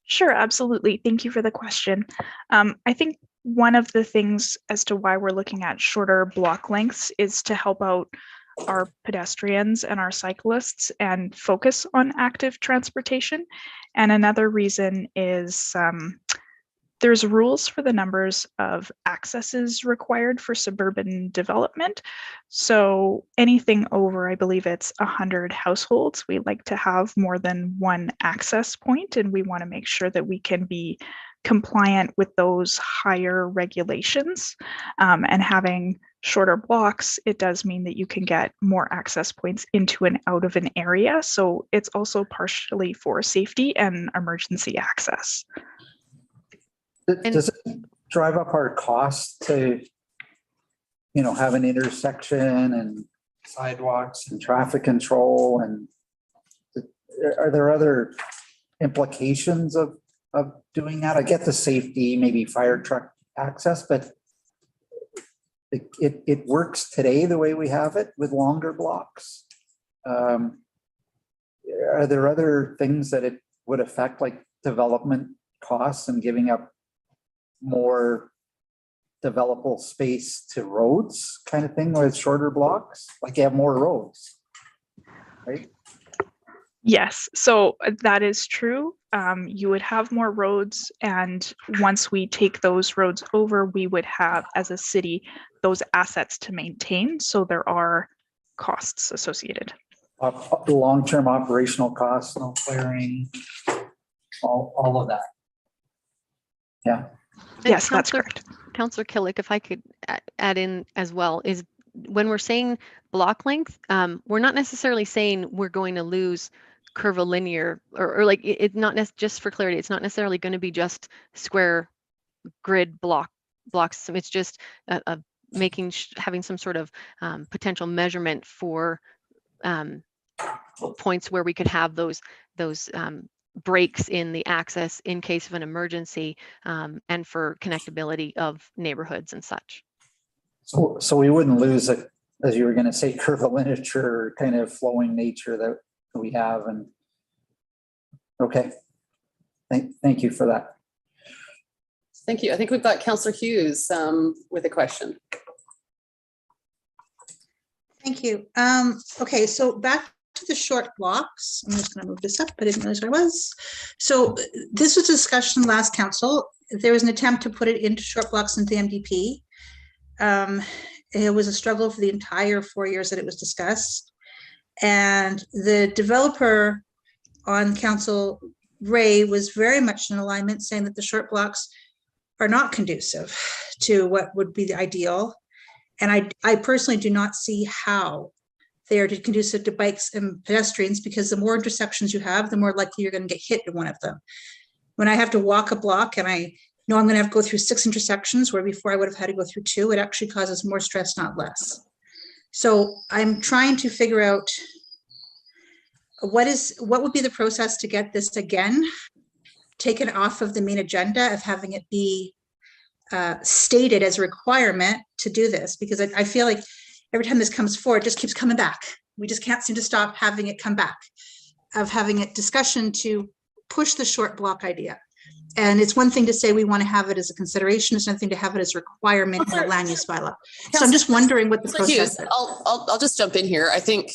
Sure, absolutely. Thank you for the question. I think one of the things as to why we're looking at shorter block lengths is to help out our pedestrians and our cyclists and focus on active transportation. And another reason is there's rules for the numbers of accesses required for suburban development. So anything over, I believe it's 100 households, we like to have more than one access point, and we want to make sure that we can be compliant with those higher regulations. And having shorter blocks, it does mean that you can get more access points into and out of an area. So it's also partially for safety and emergency access. Does it drive up our costs to, have an intersection and sidewalks and traffic control? And are there other implications of doing that? I get the safety, maybe fire truck access, but it works today the way we have it with longer blocks. Are there other things that it would affect, like development costs and giving up more developable space to roads kind of thing with shorter blocks? Like you have more roads, right? Yes, so that is true. You would have more roads, and once we take those roads over, we would have, as a city, those assets to maintain. So there are costs associated. Long-term operational costs, no clearing, all of that. Yeah. And Yes, that's correct. Councillor Killick, if I could add in as well, is when we're saying block length, we're not necessarily saying we're going to lose curvilinear or like it's not just for clarity. It's not necessarily going to be just square grid blocks. It's just having some sort of potential measurement for points where we could have those breaks in the access in case of an emergency, and for connectability of neighborhoods and such. So we wouldn't lose it, as you were going to say, curvilinear kind of flowing nature that we have. And okay, thank you for that. Thank you. I think we've got Councillor Hughes with a question. Thank you. Okay, so back to the short blocks. I'm just going to move this up. I didn't realize where I was. So this was a discussion last council. There was an attempt to put it into short blocks into the MDP. It was a struggle for the entire 4 years that it was discussed. And the developer on council, Ray, was very much in alignment, saying that the short blocks are not conducive to what would be the ideal. And I personally do not see how they are conducive to bikes and pedestrians, because the more intersections you have, the more likely you're going to get hit in one of them. When I have to walk a block and I know I'm going to have to go through 6 intersections where before I would have had to go through 2, it actually causes more stress, not less. So I'm trying to figure out what would be the process to get this again taken off of the main agenda of having it be stated as a requirement to do this, because I feel like every time this comes forward, it just keeps coming back. We just can't seem to stop having it come back, of having a discussion to push the short block idea. And it's one thing to say we want to have it as a consideration. It's another thing to have it as a requirement in the land use bylaw. So I'm just wondering what the Counselor Hughes, process is. I'll just jump in here. I think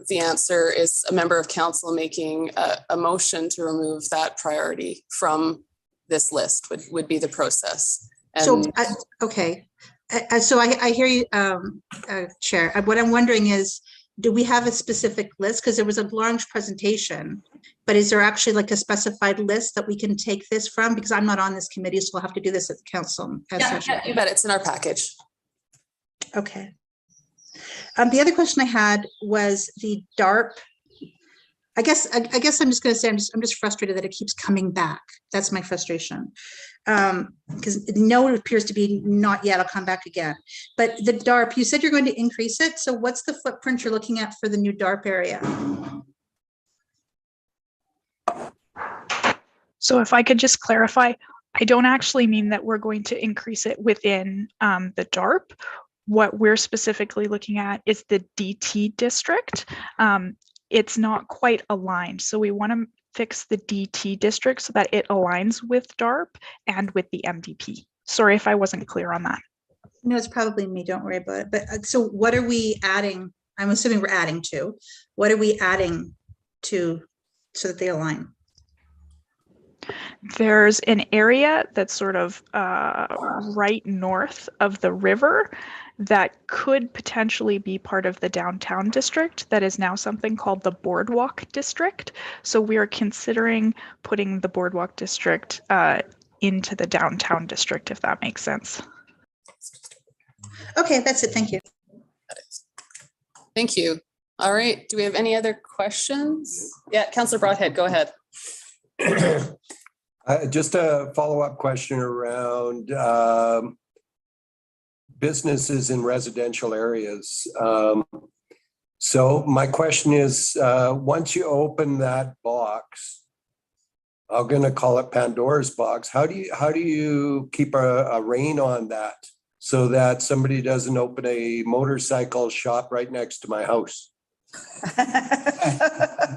the answer is a member of council making a motion to remove that priority from this list would be the process. So, And okay. So I hear you, Chair. What I'm wondering is, do we have a specific list? Because there was a large presentation, but is there actually like a specified list that we can take this from? Because I'm not on this committee, so we'll have to do this at the council. yeah, you bet. It's in our package. Okay. The other question I had was the DARP. I guess I'm just going to say I'm just frustrated that it keeps coming back. That's my frustration. Because no, it appears to be not yet. I'll come back again. But the DARP, you said you're going to increase it. So what's the footprint you're looking at for the new DARP area? So if I could just clarify, I don't actually mean that we're going to increase it within the DARP. What we're specifically looking at is the DT district. It's not quite aligned. So we want to fix the DT district so that it aligns with DARP and with the MDP. Sorry if I wasn't clear on that. No, it's probably me. Don't worry about it. But so what are we adding? I'm assuming we're adding to. What are we adding to so that they align? There's an area that's sort of right north of the river that could potentially be part of the downtown district that is now something called the Boardwalk District. So we are considering putting the Boardwalk District into the downtown district, if that makes sense. Okay, that's it. Thank you. Thank you. All right. Do we have any other questions? Yeah, Councillor Broadhead, go ahead. Just a follow-up question around businesses in residential areas. So my question is, once you open that box, I'm going to call it Pandora's box. How do you keep a rein on that so that somebody doesn't open a motorcycle shop right next to my house?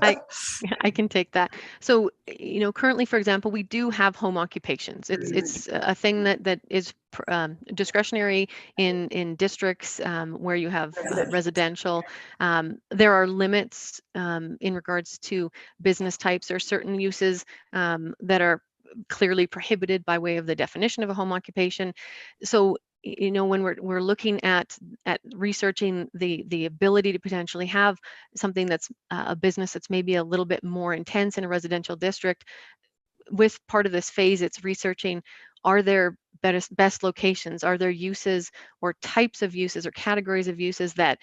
I can take that. So, currently, for example, we do have home occupations. It's a thing that is discretionary in districts where you have residential. There are limits in regards to business types. There are certain uses that are clearly prohibited by way of the definition of a home occupation. So, when we're looking at researching the ability to potentially have something that's a business that's maybe a little bit more intense in a residential district, with part of this phase, it's researching, are there best locations? Are there uses or types of uses or categories of uses that,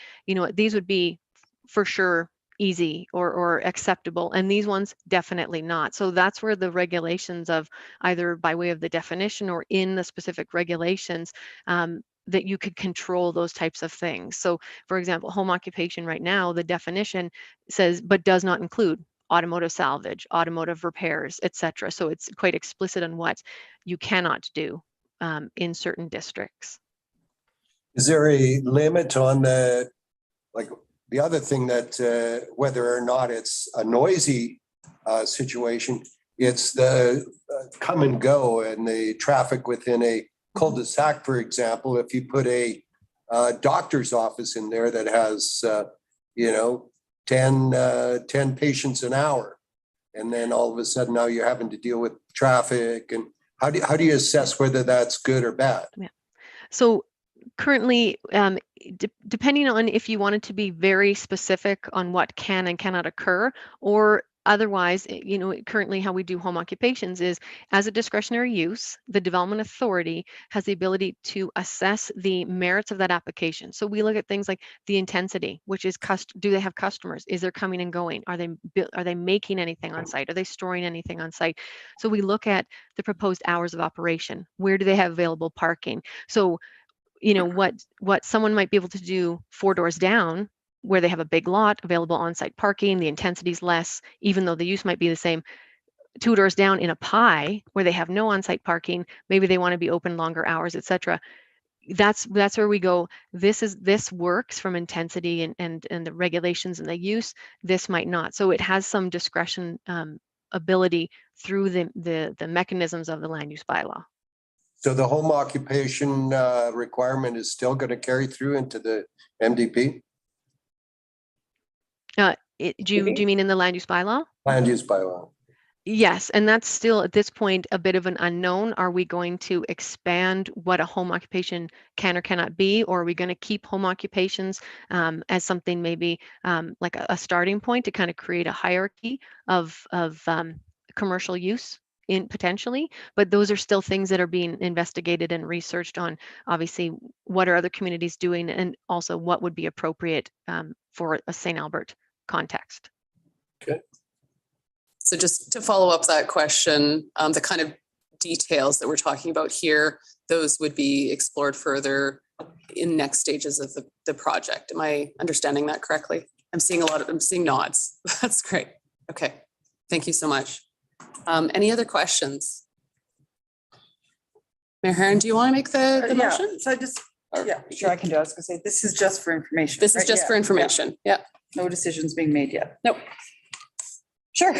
these would be for sure easy or acceptable, and these ones definitely not. So that's where the regulations of either by way of the definition or in the specific regulations that you could control those types of things. So for example, home occupation right now, the definition says, but does not include automotive salvage, automotive repairs, etc. So it's quite explicit on what you cannot do in certain districts. Is there a limit on the other thing that whether or not it's a noisy situation, it's the come and go and the traffic within a cul-de-sac, for example. If you put a doctor's office in there that has, 10 patients an hour, and then all of a sudden now you're having to deal with traffic, and how do you assess whether that's good or bad? Yeah. So currently, depending on if you wanted to be very specific on what can and cannot occur, or otherwise, currently how we do home occupations is as a discretionary use, the development authority has the ability to assess the merits of that application. So we look at things like the intensity, which is do they have customers? Is there coming and going? Are they making anything on site? Are they storing anything on site? So we look at the proposed hours of operation. Where do they have available parking? So what someone might be able to do 4 doors down, where they have a big lot, available on-site parking, the intensity is less, even though the use might be the same. 2 doors down in a pie, where they have no on-site parking, maybe they want to be open longer hours, etc. That's where we go. This works from intensity and the regulations and the use. This might not. So it has some discretion ability through the mechanisms of the land use bylaw. So the home occupation requirement is still going to carry through into the MDP? Do you mean in the land use bylaw? Land use bylaw. Yes, and that's still at this point a bit of an unknown. Are we going to expand what a home occupation can or cannot be, or are we going to keep home occupations as something maybe like a starting point to kind of create a hierarchy of commercial use in potentially? But those are still things that are being investigated and researched on. Obviously, what are other communities doing, and also what would be appropriate for a St. Albert context. Okay. So just to follow up that question, the kind of details that we're talking about here, those would be explored further in next stages of the project. Am I understanding that correctly? I'm seeing nods. That's great. Okay. Thank you so much. Any other questions? Mayor Heron, do you want to make the motion? So sure, I can do. I was gonna say, this is just for information. This is right? just for information. Yeah. No decisions being made yet. Nope. Sure.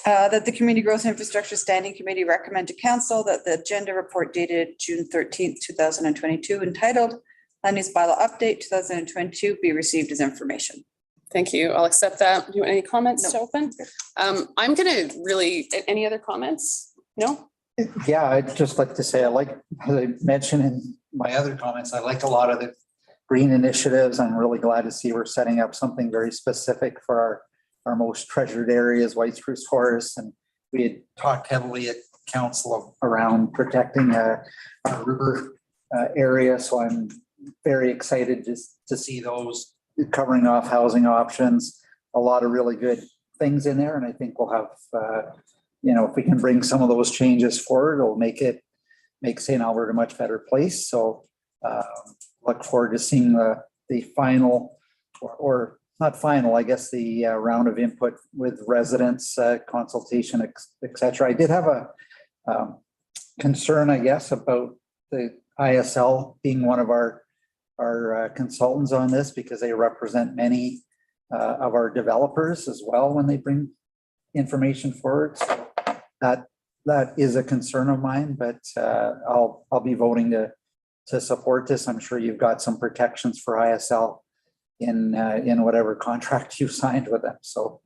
That the Community Growth and Infrastructure Standing Committee recommend to Council that the agenda report dated June 13th, 2022, entitled Land Use Bylaw Update 2022 be received as information. Thank you. I'll accept that. Do you want any comments to open? I'm going to any other comments? No? Yeah, I'd just like to say, as I mentioned in my other comments, I like a lot of the green initiatives. I'm really glad to see we're setting up something very specific for our most treasured areas, White Spruce Forest. And we had talked heavily at council around protecting our river area. So I'm very excited to see those covering off housing options, a lot of really good things in there. And I think we'll have, if we can bring some of those changes forward, it'll make St. Albert a much better place. So look forward to seeing the final or not final, I guess, the round of input with residents, consultation, et cetera. I did have a concern, I guess, about the ISL being one of our consultants on this, because they represent many of our developers as well when they bring information forward. So that is a concern of mine, but I'll be voting to support this. I'm sure you've got some protections for ISL in whatever contract you signed with them. So.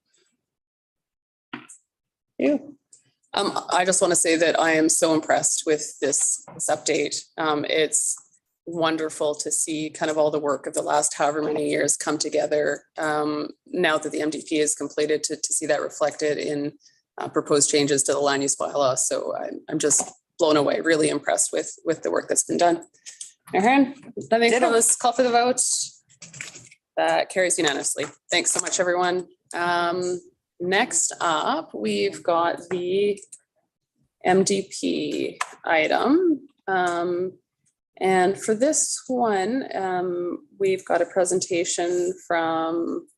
I just want to say that I am so impressed with this update. It's wonderful to see kind of all the work of the last however many years come together now that the MDP is completed, to see that reflected in proposed changes to the land use bylaw. So I'm just blown away, really impressed with the work that's been done. Aaron, nothing for this, call for the vote. That carries unanimously. Thanks so much, everyone. Next up, we've got the MDP item. And for this one, we've got a presentation from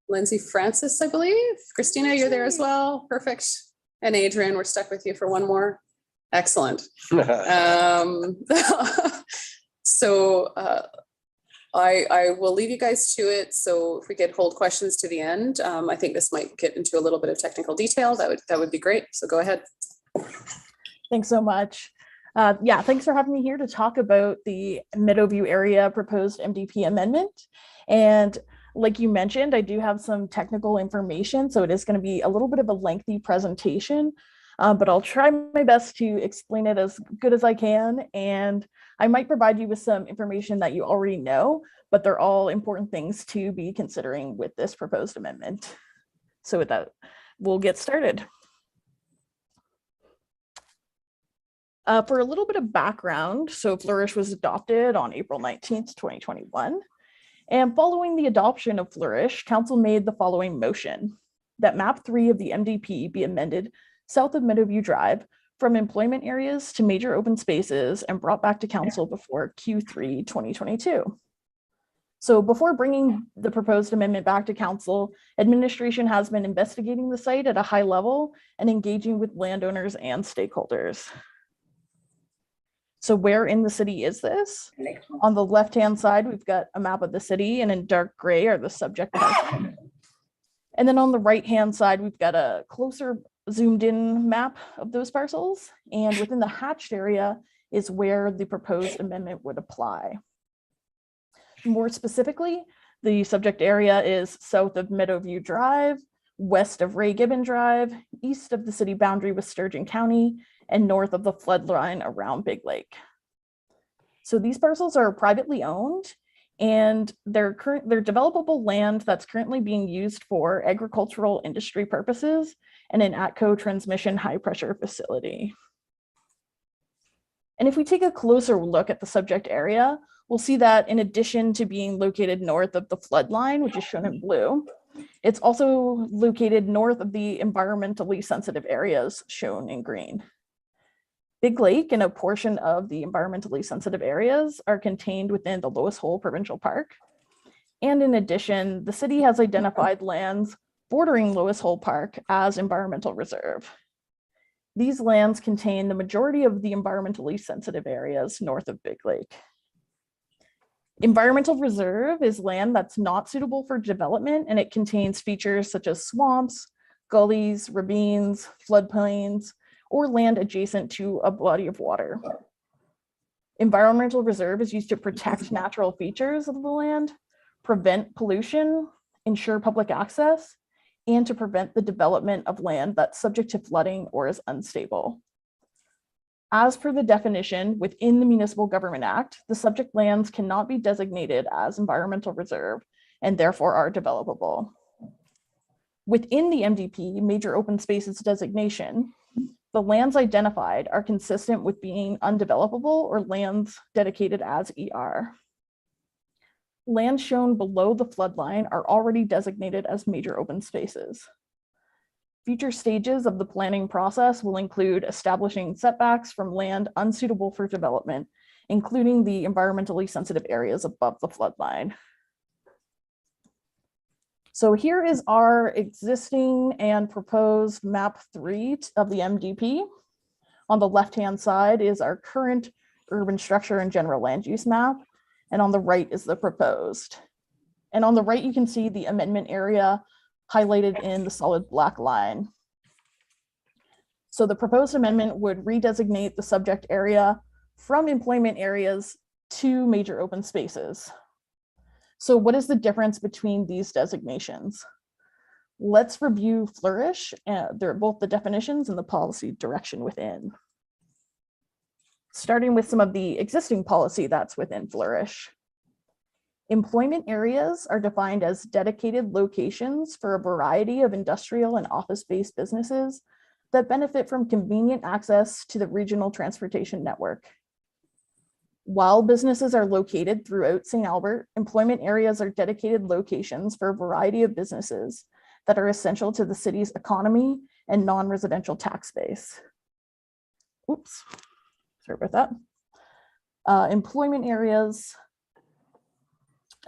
Lindsay Francis, I believe. Christina, you're there as well. Perfect. And Adrian, we're stuck with you for one more. Excellent. So I will leave you guys to it. So if we could hold questions to the end, I think this might get into a little bit of technical detail. That would be great. So go ahead. Thanks so much. Thanks for having me here to talk about the Meadowview area proposed MDP amendment. And like you mentioned, I do have some technical information, so it is going to be a little bit of a lengthy presentation, but I'll try my best to explain it as good as I can. And I might provide you with some information that you already know, but they're all important things to be considering with this proposed amendment. So with that, we'll get started. For a little bit of background, so Flourish was adopted on April 19th, 2021. And following the adoption of Flourish, Council made the following motion: that map 3 of the MDP be amended south of Meadowview Drive from employment areas to major open spaces and brought back to Council before Q3 2022. So before bringing the proposed amendment back to Council, administration has been investigating the site at a high level and engaging with landowners and stakeholders. So where in the city is this? On the left-hand side, we've got a map of the city, and in dark gray are the subject parcels. And then on the right-hand side, we've got a closer zoomed in map of those parcels. And within the hatched area is where the proposed amendment would apply. More specifically, the subject area is south of Meadowview Drive, west of Ray Gibbon Drive, east of the city boundary with Sturgeon County, and north of the flood line around Big Lake. So these parcels are privately owned, and they're developable land that's currently being used for agricultural industry purposes and an ATCO transmission high pressure facility. And if we take a closer look at the subject area, we'll see that in addition to being located north of the flood line, which is shown in blue, it's also located north of the environmentally sensitive areas shown in green. Big Lake and a portion of the environmentally sensitive areas are contained within the Loess Hole Provincial Park. And in addition, the city has identified lands bordering Loess Hole Park as environmental reserve. These lands contain the majority of the environmentally sensitive areas north of Big Lake. Environmental reserve is land that's not suitable for development, and it contains features such as swamps, gullies, ravines, floodplains, or land adjacent to a body of water. Environmental reserve is used to protect natural features of the land, prevent pollution, ensure public access, and to prevent the development of land that's subject to flooding or is unstable. As per the definition within the Municipal Government Act, the subject lands cannot be designated as environmental reserve and therefore are developable. Within the MDP major open spaces designation, the lands identified are consistent with being undevelopable or lands dedicated as ER. Lands shown below the flood line are already designated as major open spaces. Future stages of the planning process will include establishing setbacks from land unsuitable for development, including the environmentally sensitive areas above the flood line. So here is our existing and proposed map 3 of the MDP. On the left-hand side is our current urban structure and general land use map, and on the right is the proposed. And on the right, you can see the amendment area highlighted in the solid black line. So the proposed amendment would redesignate the subject area from employment areas to major open spaces. So what is the difference between these designations? Let's review Flourish. They're both the definitions and the policy direction within. Starting with some of the existing policy that's within Flourish. Employment areas are defined as dedicated locations for a variety of industrial and office-based businesses that benefit from convenient access to the regional transportation network. While businesses are located throughout St. Albert, employment areas are dedicated locations for a variety of businesses that are essential to the city's economy and non-residential tax base. Oops, sorry about that. Employment areas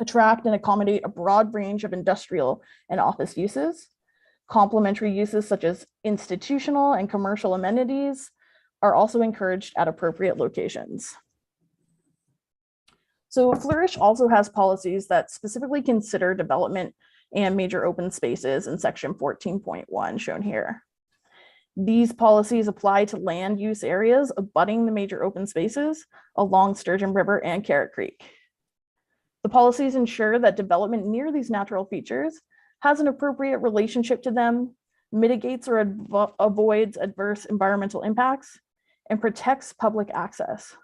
attract and accommodate a broad range of industrial and office uses. Complementary uses such as institutional and commercial amenities are also encouraged at appropriate locations. So Flourish also has policies that specifically consider development and major open spaces in section 14.1 shown here. These policies apply to land use areas abutting the major open spaces along Sturgeon River and Carrot Creek. The policies ensure that development near these natural features has an appropriate relationship to them, mitigates or avoids adverse environmental impacts, and protects public access.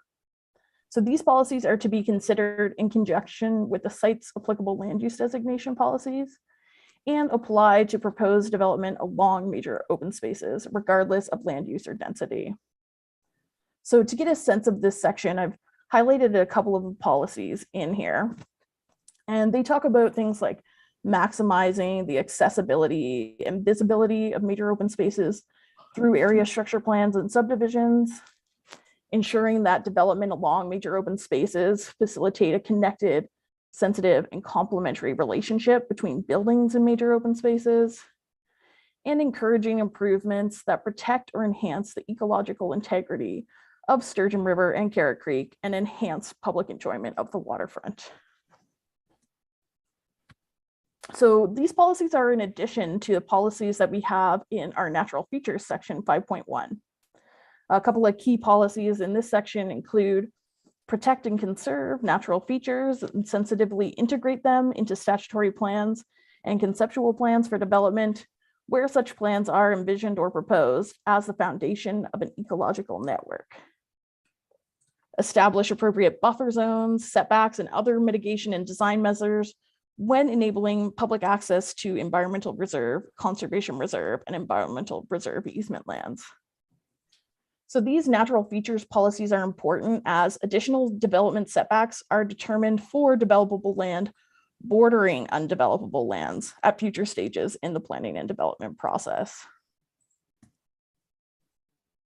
So these policies are to be considered in conjunction with the site's applicable land use designation policies and apply to proposed development along major open spaces, regardless of land use or density. So to get a sense of this section, I've highlighted a couple of policies in here, and they talk about things like maximizing the accessibility and visibility of major open spaces through area structure plans and subdivisions, ensuring that development along major open spaces facilitate a connected, sensitive, and complementary relationship between buildings and major open spaces, and encouraging improvements that protect or enhance the ecological integrity of Sturgeon River and Carrot Creek and enhance public enjoyment of the waterfront. So these policies are in addition to the policies that we have in our natural features section 5.1. A couple of key policies in this section include protect and conserve natural features and sensitively integrate them into statutory plans and conceptual plans for development where such plans are envisioned or proposed as the foundation of an ecological network. Establish appropriate buffer zones, setbacks, and other mitigation and design measures when enabling public access to environmental reserve, conservation reserve, and environmental reserve easement lands. So these natural features policies are important as additional development setbacks are determined for developable land bordering undevelopable lands at future stages in the planning and development process.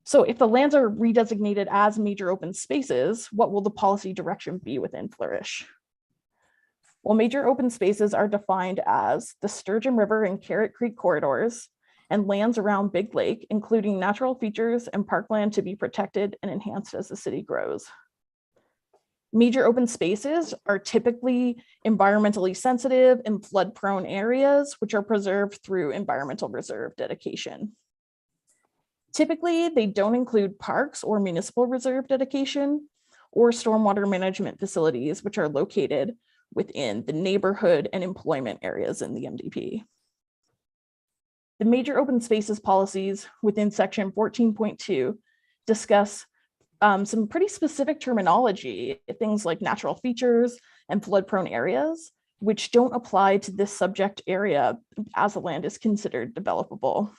So if the lands are redesignated as major open spaces, what will the policy direction be within Flourish? Well, major open spaces are defined as the Sturgeon River and Carrot Creek corridors and lands around Big Lake, including natural features and parkland to be protected and enhanced as the city grows. Major open spaces are typically environmentally sensitive and flood-prone areas, which are preserved through environmental reserve dedication. Typically, they don't include parks or municipal reserve dedication or stormwater management facilities, which are located within the neighborhood and employment areas in the MDP. The major open spaces policies within section 14.2 discuss some pretty specific terminology, things like natural features and flood-prone areas, which don't apply to this subject area as the land is considered developable.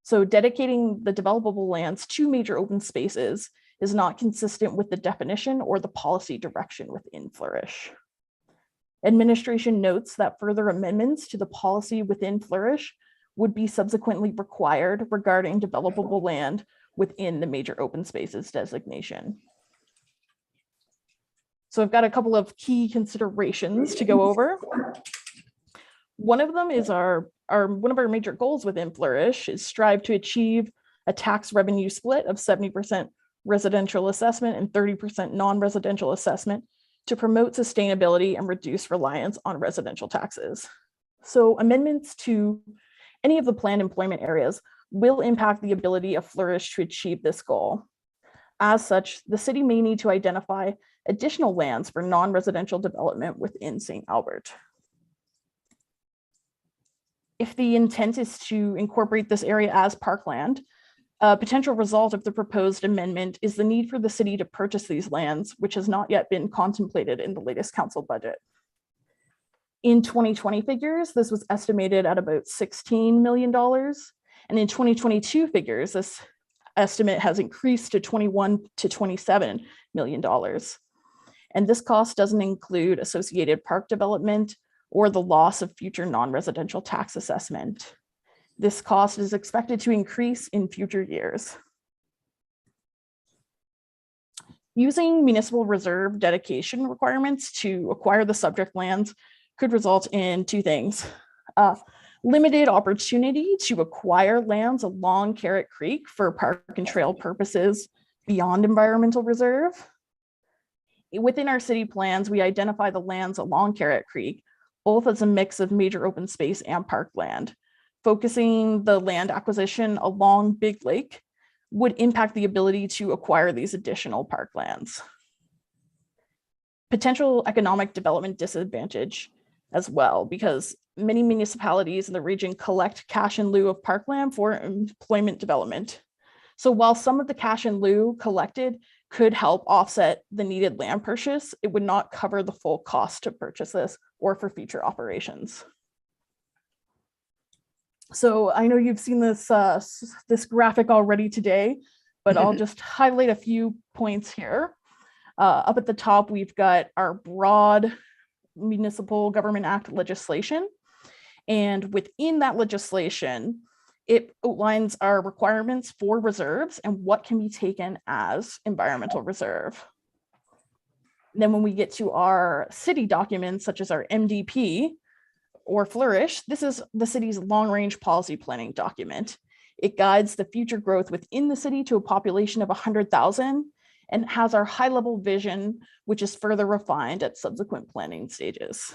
So dedicating the developable lands to major open spaces is not consistent with the definition or the policy direction within Flourish. Administration notes that further amendments to the policy within Flourish would be subsequently required regarding developable land within the major open spaces designation. So I've got a couple of key considerations to go over. One of them is one of our major goals within Flourish is strive to achieve a tax revenue split of 70% residential assessment and 30% non-residential assessment to promote sustainability and reduce reliance on residential taxes. So amendments to any of the planned employment areas will impact the ability of Flourish to achieve this goal. As such, the city may need to identify additional lands for non-residential development within St. Albert. If the intent is to incorporate this area as parkland, a potential result of the proposed amendment is the need for the city to purchase these lands, which has not yet been contemplated in the latest council budget. In 2020 figures, this was estimated at about $16 million. And in 2022 figures, this estimate has increased to $21 to $27 million. And this cost doesn't include associated park development or the loss of future non-residential tax assessment. This cost is expected to increase in future years. Using municipal reserve dedication requirements to acquire the subject lands could result in two things. Limited opportunity to acquire lands along Carrot Creek for park and trail purposes beyond environmental reserve. Within our city plans, we identify the lands along Carrot Creek both as a mix of major open space and parkland. Focusing the land acquisition along Big Lake would impact the ability to acquire these additional parklands. Potential economic development disadvantage as well, because many municipalities in the region collect cash in lieu of parkland for employment development. So while some of the cash in lieu collected could help offset the needed land purchase, it would not cover the full cost to purchase this or for future operations. So I know you've seen this, this graphic already today, but I'll just highlight a few points here. Up at the top, we've got our broad Municipal Government Act legislation. And within that legislation, it outlines our requirements for reserves and what can be taken as environmental reserve. And then when we get to our city documents, such as our MDP or Flourish, this is the city's long-range policy planning document. It guides the future growth within the city to a population of 100,000 and has our high-level vision, which is further refined at subsequent planning stages.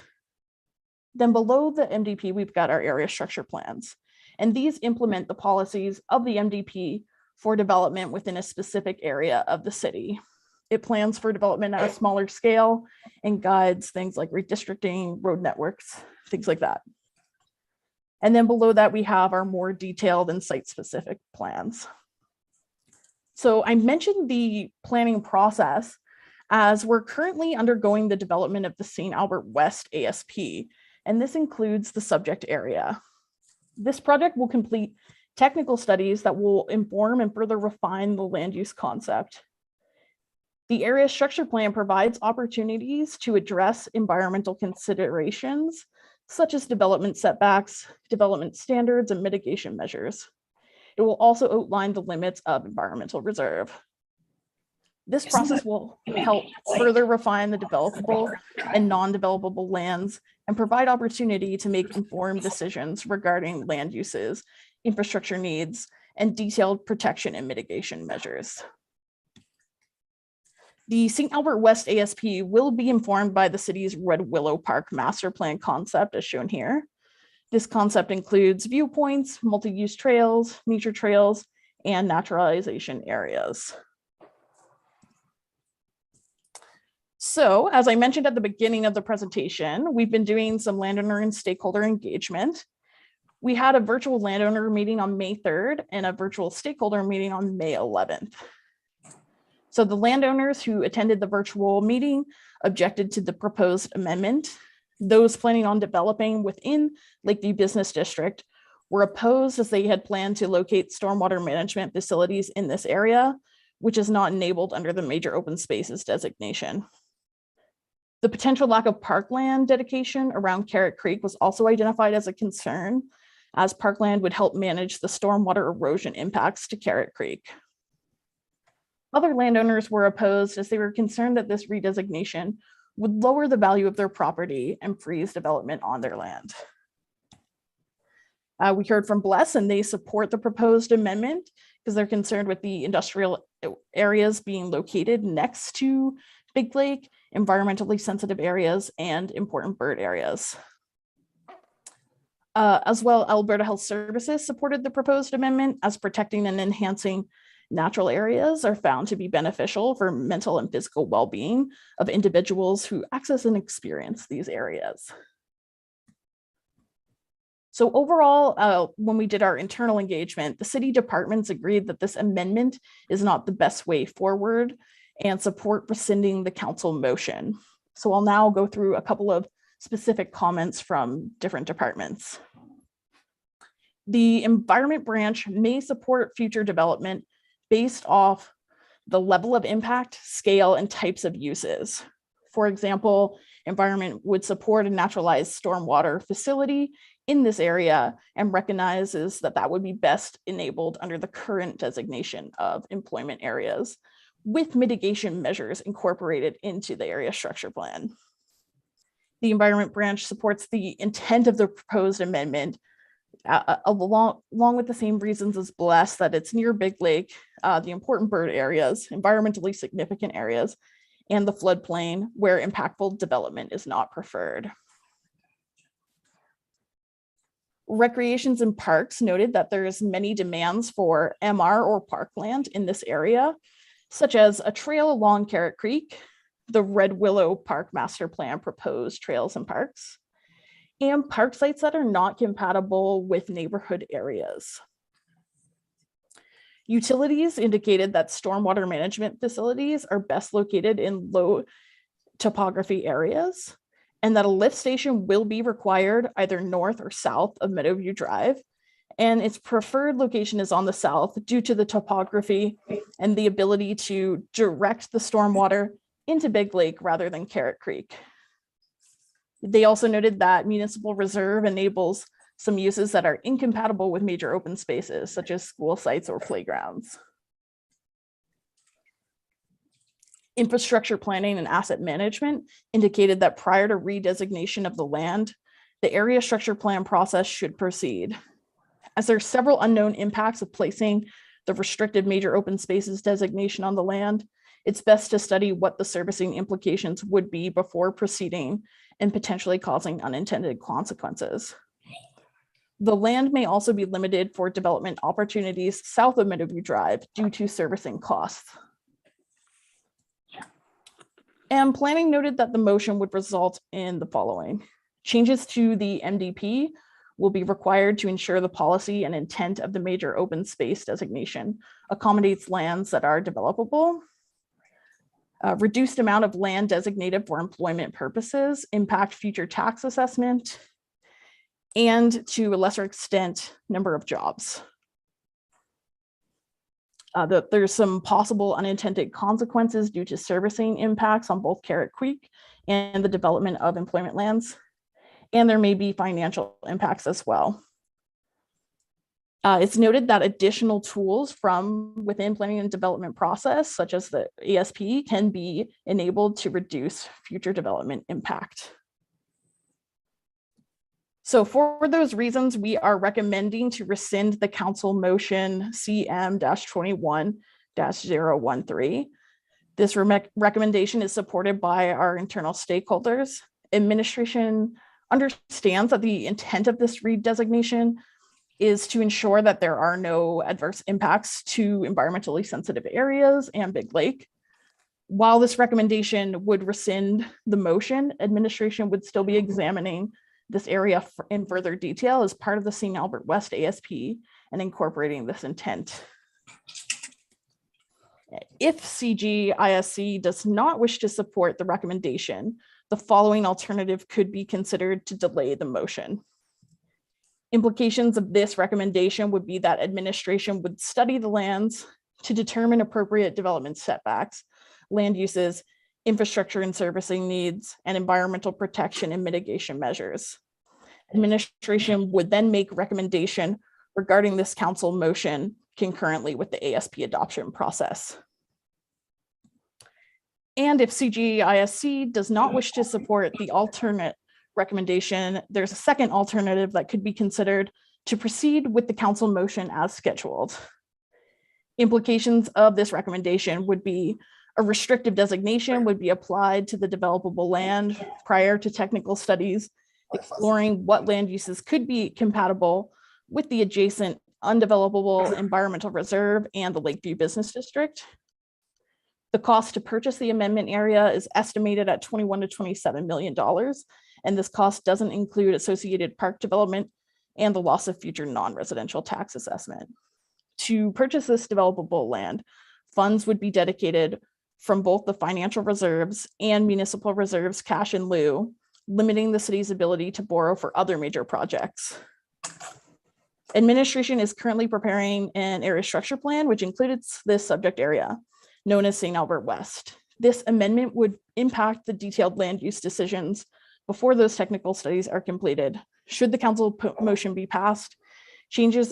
Then below the MDP, we've got our area structure plans. And these implement the policies of the MDP for development within a specific area of the city. It plans for development at a smaller scale and guides things like redistricting, road networks, things like that. And then below that, we have our more detailed and site-specific plans. So I mentioned the planning process as we're currently undergoing the development of the St. Albert West ASP, and this includes the subject area. This project will complete technical studies that will inform and further refine the land use concept. The area structure plan provides opportunities to address environmental considerations, such as development setbacks, development standards, and mitigation measures. It will also outline the limits of environmental reserve. This process will help further refine the developable and non-developable lands and provide opportunity to make informed decisions regarding land uses, infrastructure needs, and detailed protection and mitigation measures. The St. Albert West ASP will be informed by the city's Red Willow Park master plan concept as shown here. This concept includes viewpoints, multi-use trails, nature trails, and naturalization areas. So, as I mentioned at the beginning of the presentation, we've been doing some landowner and stakeholder engagement. We had a virtual landowner meeting on May 3rd and a virtual stakeholder meeting on May 11th. So the landowners who attended the virtual meeting objected to the proposed amendment. Those planning on developing within Lakeview Business District were opposed as they had planned to locate stormwater management facilities in this area, which is not enabled under the major open spaces designation. The potential lack of parkland dedication around Carrot Creek was also identified as a concern, as parkland would help manage the stormwater erosion impacts to Carrot Creek. Other landowners were opposed as they were concerned that this redesignation would lower the value of their property and freeze development on their land. We heard from Bless and they support the proposed amendment because they're concerned with the industrial areas being located next to Big Lake, environmentally sensitive areas, and important bird areas. As well, Alberta Health Services supported the proposed amendment as protecting and enhancing natural areas are found to be beneficial for mental and physical well-being of individuals who access and experience these areas. So overall, when we did our internal engagement, the city departments agreed that this amendment is not the best way forward and support rescinding the council motion. So I'll now go through a couple of specific comments from different departments. The environment branch may support future development based off the level of impact, scale, and types of uses. For example, environment would support a naturalized stormwater facility in this area and recognizes that that would be best enabled under the current designation of employment areas with mitigation measures incorporated into the area structure plan. The environment branch supports the intent of the proposed amendment along with the same reasons as Bless, that it's near Big Lake, the important bird areas, environmentally significant areas, and the floodplain where impactful development is not preferred. Recreations and Parks noted that there is many demands for MR or parkland in this area, such as a trail along Carrot Creek, the Red Willow Park Master Plan proposed trails and parks, and park sites that are not compatible with neighborhood areas. Utilities indicated that stormwater management facilities are best located in low topography areas, and that a lift station will be required either north or south of Meadowview Drive, and its preferred location is on the south due to the topography and the ability to direct the stormwater into Big Lake rather than Carrot Creek. They also noted that municipal reserve enables some uses that are incompatible with major open spaces, such as school sites or playgrounds. Infrastructure planning and asset management indicated that prior to redesignation of the land, the area structure plan process should proceed. As there are several unknown impacts of placing the restricted major open spaces designation on the land, it's best to study what the servicing implications would be before proceeding and potentially causing unintended consequences. The land may also be limited for development opportunities south of Meadowview Drive due to servicing costs. And planning noted that the motion would result in the following. Changes to the MDP will be required to ensure the policy and intent of the major open space designation accommodates lands that are developable. Reduced amount of land designated for employment purposes impact future tax assessment, and to a lesser extent, number of jobs. There's some possible unintended consequences due to servicing impacts on both Carrot Creek and the development of employment lands. And there may be financial impacts as well. It's noted that additional tools from within planning and development process, such as the ASP, can be enabled to reduce future development impact. So for those reasons, we are recommending to rescind the council motion CM-21-013. This recommendation is supported by our internal stakeholders. Administration understands that the intent of this redesignation is to ensure that there are no adverse impacts to environmentally sensitive areas and Big Lake. While this recommendation would rescind the motion, administration would still be examining this area in further detail as part of the St. Albert West ASP and incorporating this intent. If CGISC does not wish to support the recommendation, the following alternative could be considered to delay the motion. Implications of this recommendation would be that administration would study the lands to determine appropriate development setbacks, land uses, infrastructure and servicing needs, and environmental protection and mitigation measures. Administration would then make recommendation regarding this council motion concurrently with the ASP adoption process. And if CGISC does not wish to support the alternate recommendation, there's a second alternative that could be considered to proceed with the council motion as scheduled. Implications of this recommendation would be a restrictive designation would be applied to the developable land prior to technical studies, exploring what land uses could be compatible with the adjacent undevelopable environmental reserve and the Lakeview Business District. The cost to purchase the amendment area is estimated at $21 to $27 million, and this cost doesn't include associated park development and the loss of future non-residential tax assessment. To purchase this developable land, funds would be dedicated from both the financial reserves and municipal reserves cash in lieu, limiting the city's ability to borrow for other major projects. Administration is currently preparing an area structure plan, which includes this subject area, known as St. Albert West. This amendment would impact the detailed land use decisions before those technical studies are completed. Should the council motion be passed, changes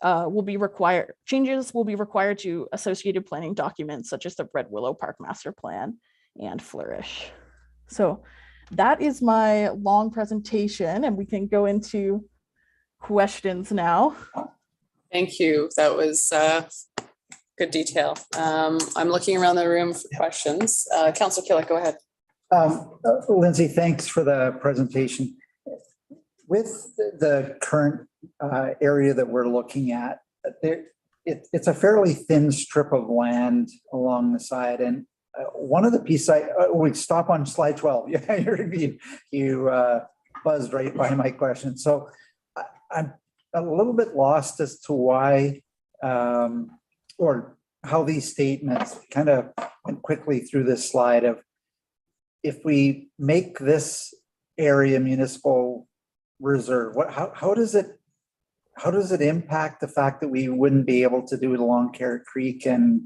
will be required to associated planning documents such as the Red Willow Park Master Plan and Flourish. So that is my long presentation, and we can go into questions now. Thank you. That was good detail. I'm looking around the room for questions. Councillor Killick, go ahead. Lindsay, thanks for the presentation. With the current area that we're looking at, it's a fairly thin strip of land along the side. And one of the pieces, we stop on slide 12. Yeah, you buzzed right by my question. So I'm a little bit lost as to why or how these statements kind of went quickly through this slide of if we make this area municipal reserve, how does it impact the fact that we wouldn't be able to do it along Carrot Creek? And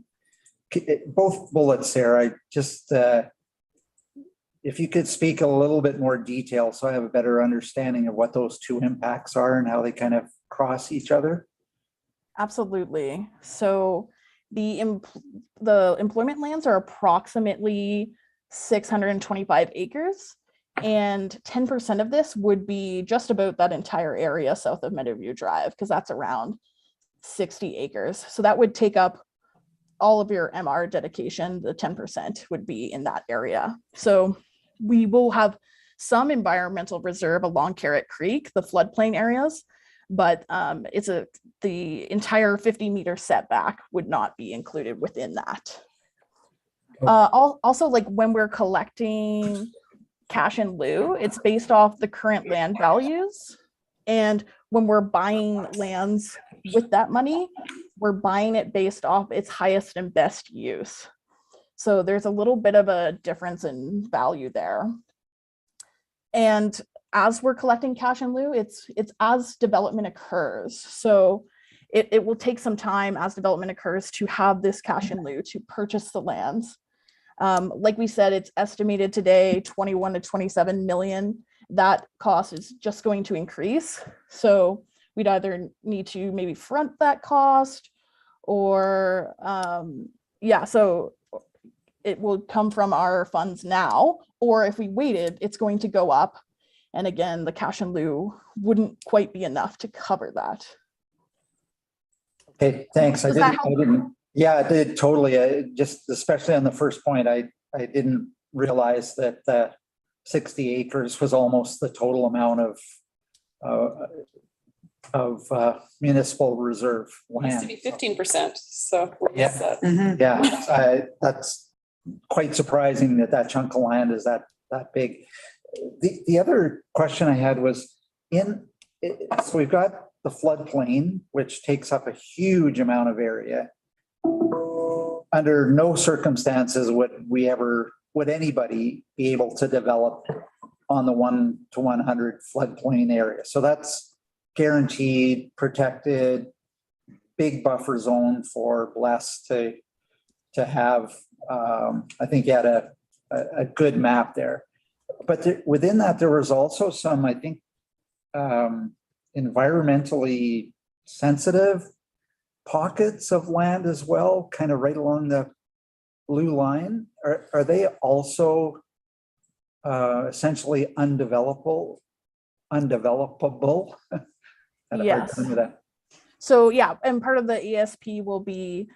both bullets there, I just if you could speak a little bit more detail so I have a better understanding of what those two impacts are and how they kind of cross each other. Absolutely. So the employment lands are approximately 625 acres, and 10% of this would be just about that entire area south of Meadowview Drive, because that's around 60 acres. So that would take up all of your MR dedication, the 10% would be in that area. So we will have some environmental reserve along Carrot Creek, the floodplain areas, but the entire 50-meter setback would not be included within that. Also, like when we're collecting cash in lieu, it's based off the current land values. And when we're buying lands with that money, we're buying it based off its highest and best use. So there's a little bit of a difference in value there. And as we're collecting cash in lieu, it's as development occurs. So it will take some time as development occurs to have this cash in lieu to purchase the lands. Like we said, it's estimated today 21 to 27 million. That cost is just going to increase. So we'd either need to maybe front that cost or so it will come from our funds now, or if we waited, it's going to go up. And again, the cash in lieu wouldn't quite be enough to cover that. Okay, thanks. I didn't. Yeah, it did totally. Just especially on the first point, I didn't realize that 60 acres was almost the total amount of municipal reserve It used to land. be 15%. So Yeah. Mhm. That's quite surprising that chunk of land is that big. The other question I had was so we've got the floodplain, which takes up a huge amount of area. Under no circumstances would anybody be able to develop on the 1 to 100 floodplain area. So that's guaranteed, protected, big buffer zone for Bless to have. I think you had a good map there. But within that, there was also some, I think, environmentally sensitive pockets of land as well, kind of right along the blue line. Are they also essentially undevelopable? Yes. So yeah, and part of the ESP will be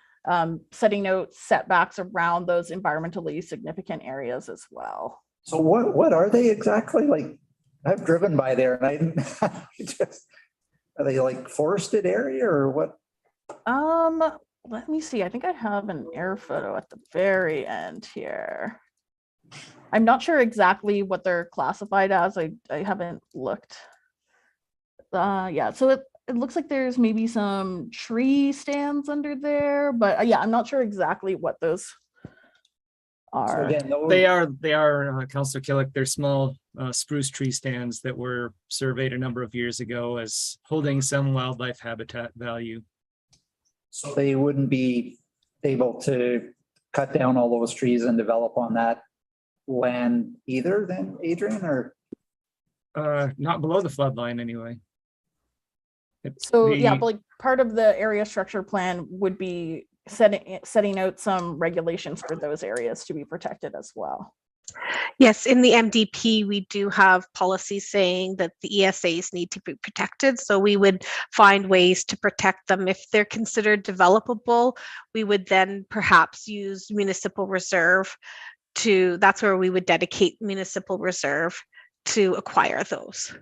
setting out setbacks around those environmentally significant areas as well. So what are they exactly? Like, I've driven by there and I didn't are they like forested area or what? Let me see. I think I have an air photo at the very end here. I'm not sure exactly what they're classified as. I haven't looked. Yeah, so it looks like there's maybe some tree stands under there, but yeah, I'm not sure exactly what those are. So again, They are, Councillor Killick, they're small spruce tree stands that were surveyed a number of years ago as holding some wildlife habitat value. So they wouldn't be able to cut down all those trees and develop on that land either then, Adrian, or? Not below the flood line anyway. Yeah, but like part of the area structure plan would be setting out some regulations for those areas to be protected as well. Yes, in the MDP, we do have policies saying that the ESAs need to be protected. So we would find ways to protect them. If they're considered developable, we would then perhaps use municipal reserve that's where we would dedicate municipal reserve to acquire those.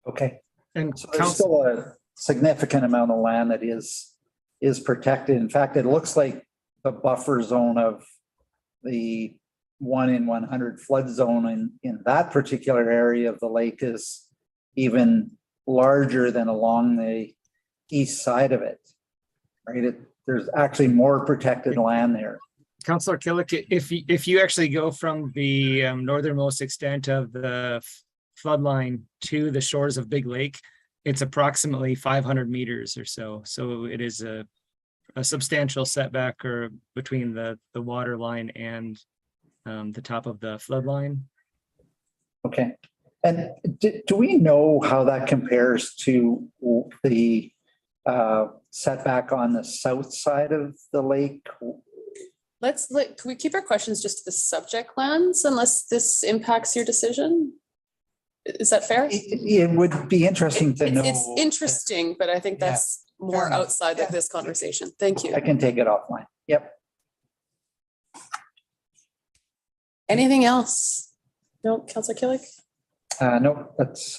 Okay. And so there's still a significant amount of land that is protected. In fact, it looks like the buffer zone of the 1 in 100 flood zone in that particular area of the lake is even larger than along the east side of it, right? There's actually more protected land there. Councillor Killick, if you actually go from the northernmost extent of the flood line to the shores of Big Lake, it's approximately 500 meters or so. So it is a substantial setback or between the water line and the top of the flood line. Okay. And do we know how that compares to the setback on the south side of the lake? Can we keep our questions just to the subject lands unless this impacts your decision? Is that fair? It would be interesting to know. It's interesting, but I think that's more outside of this conversation. Thank you. I can take it offline. Yep. Anything else? No, Councillor Killick? No, that's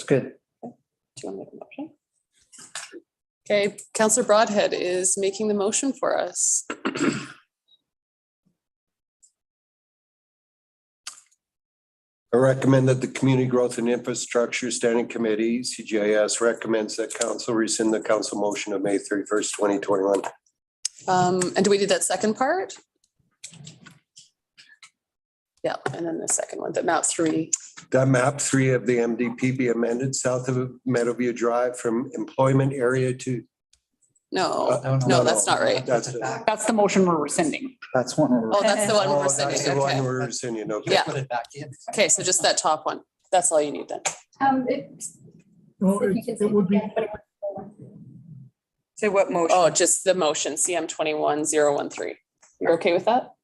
good. Do you want to make a motion? Okay, Councillor Broadhead is making the motion for us. I recommend that the Community Growth and Infrastructure Standing Committee, CGIS, recommends that council rescind the council motion of May 31st, 2021. And do we do that second part? Yeah, and then the second one, that map 3. That map 3 of the MDP be amended south of Meadowview Drive from employment area to. No, no, that's not right. That's the motion we're rescinding. That's one. Oh, that's the one we're That's rescinding. the one Okay. we're rescinding. Okay. Yeah. Put it back in. Okay, so just that top one. That's all you need then. It would be. Say what motion? Oh, just the motion, CM 21013. You're okay with that?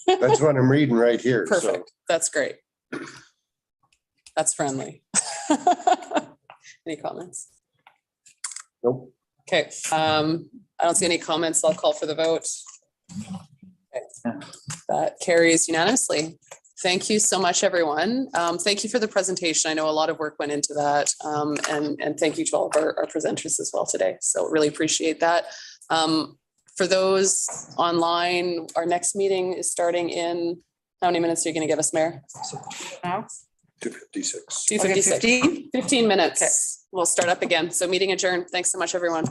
That's what I'm reading right here. so. Perfect. That's great. That's friendly. Any comments? Nope. Okay, I don't see any comments. I'll call for the vote. Okay. That carries unanimously. Thank you so much, everyone. Thank you for the presentation. I know a lot of work went into that. And thank you to all of our presenters as well today. So really appreciate that. For those online, our next meeting is starting in, how many minutes are you going to give us, Mayor? Now? 256. 2:56. Okay, 15? 15 minutes. We'll start up again. So meeting adjourned. Thanks so much, everyone.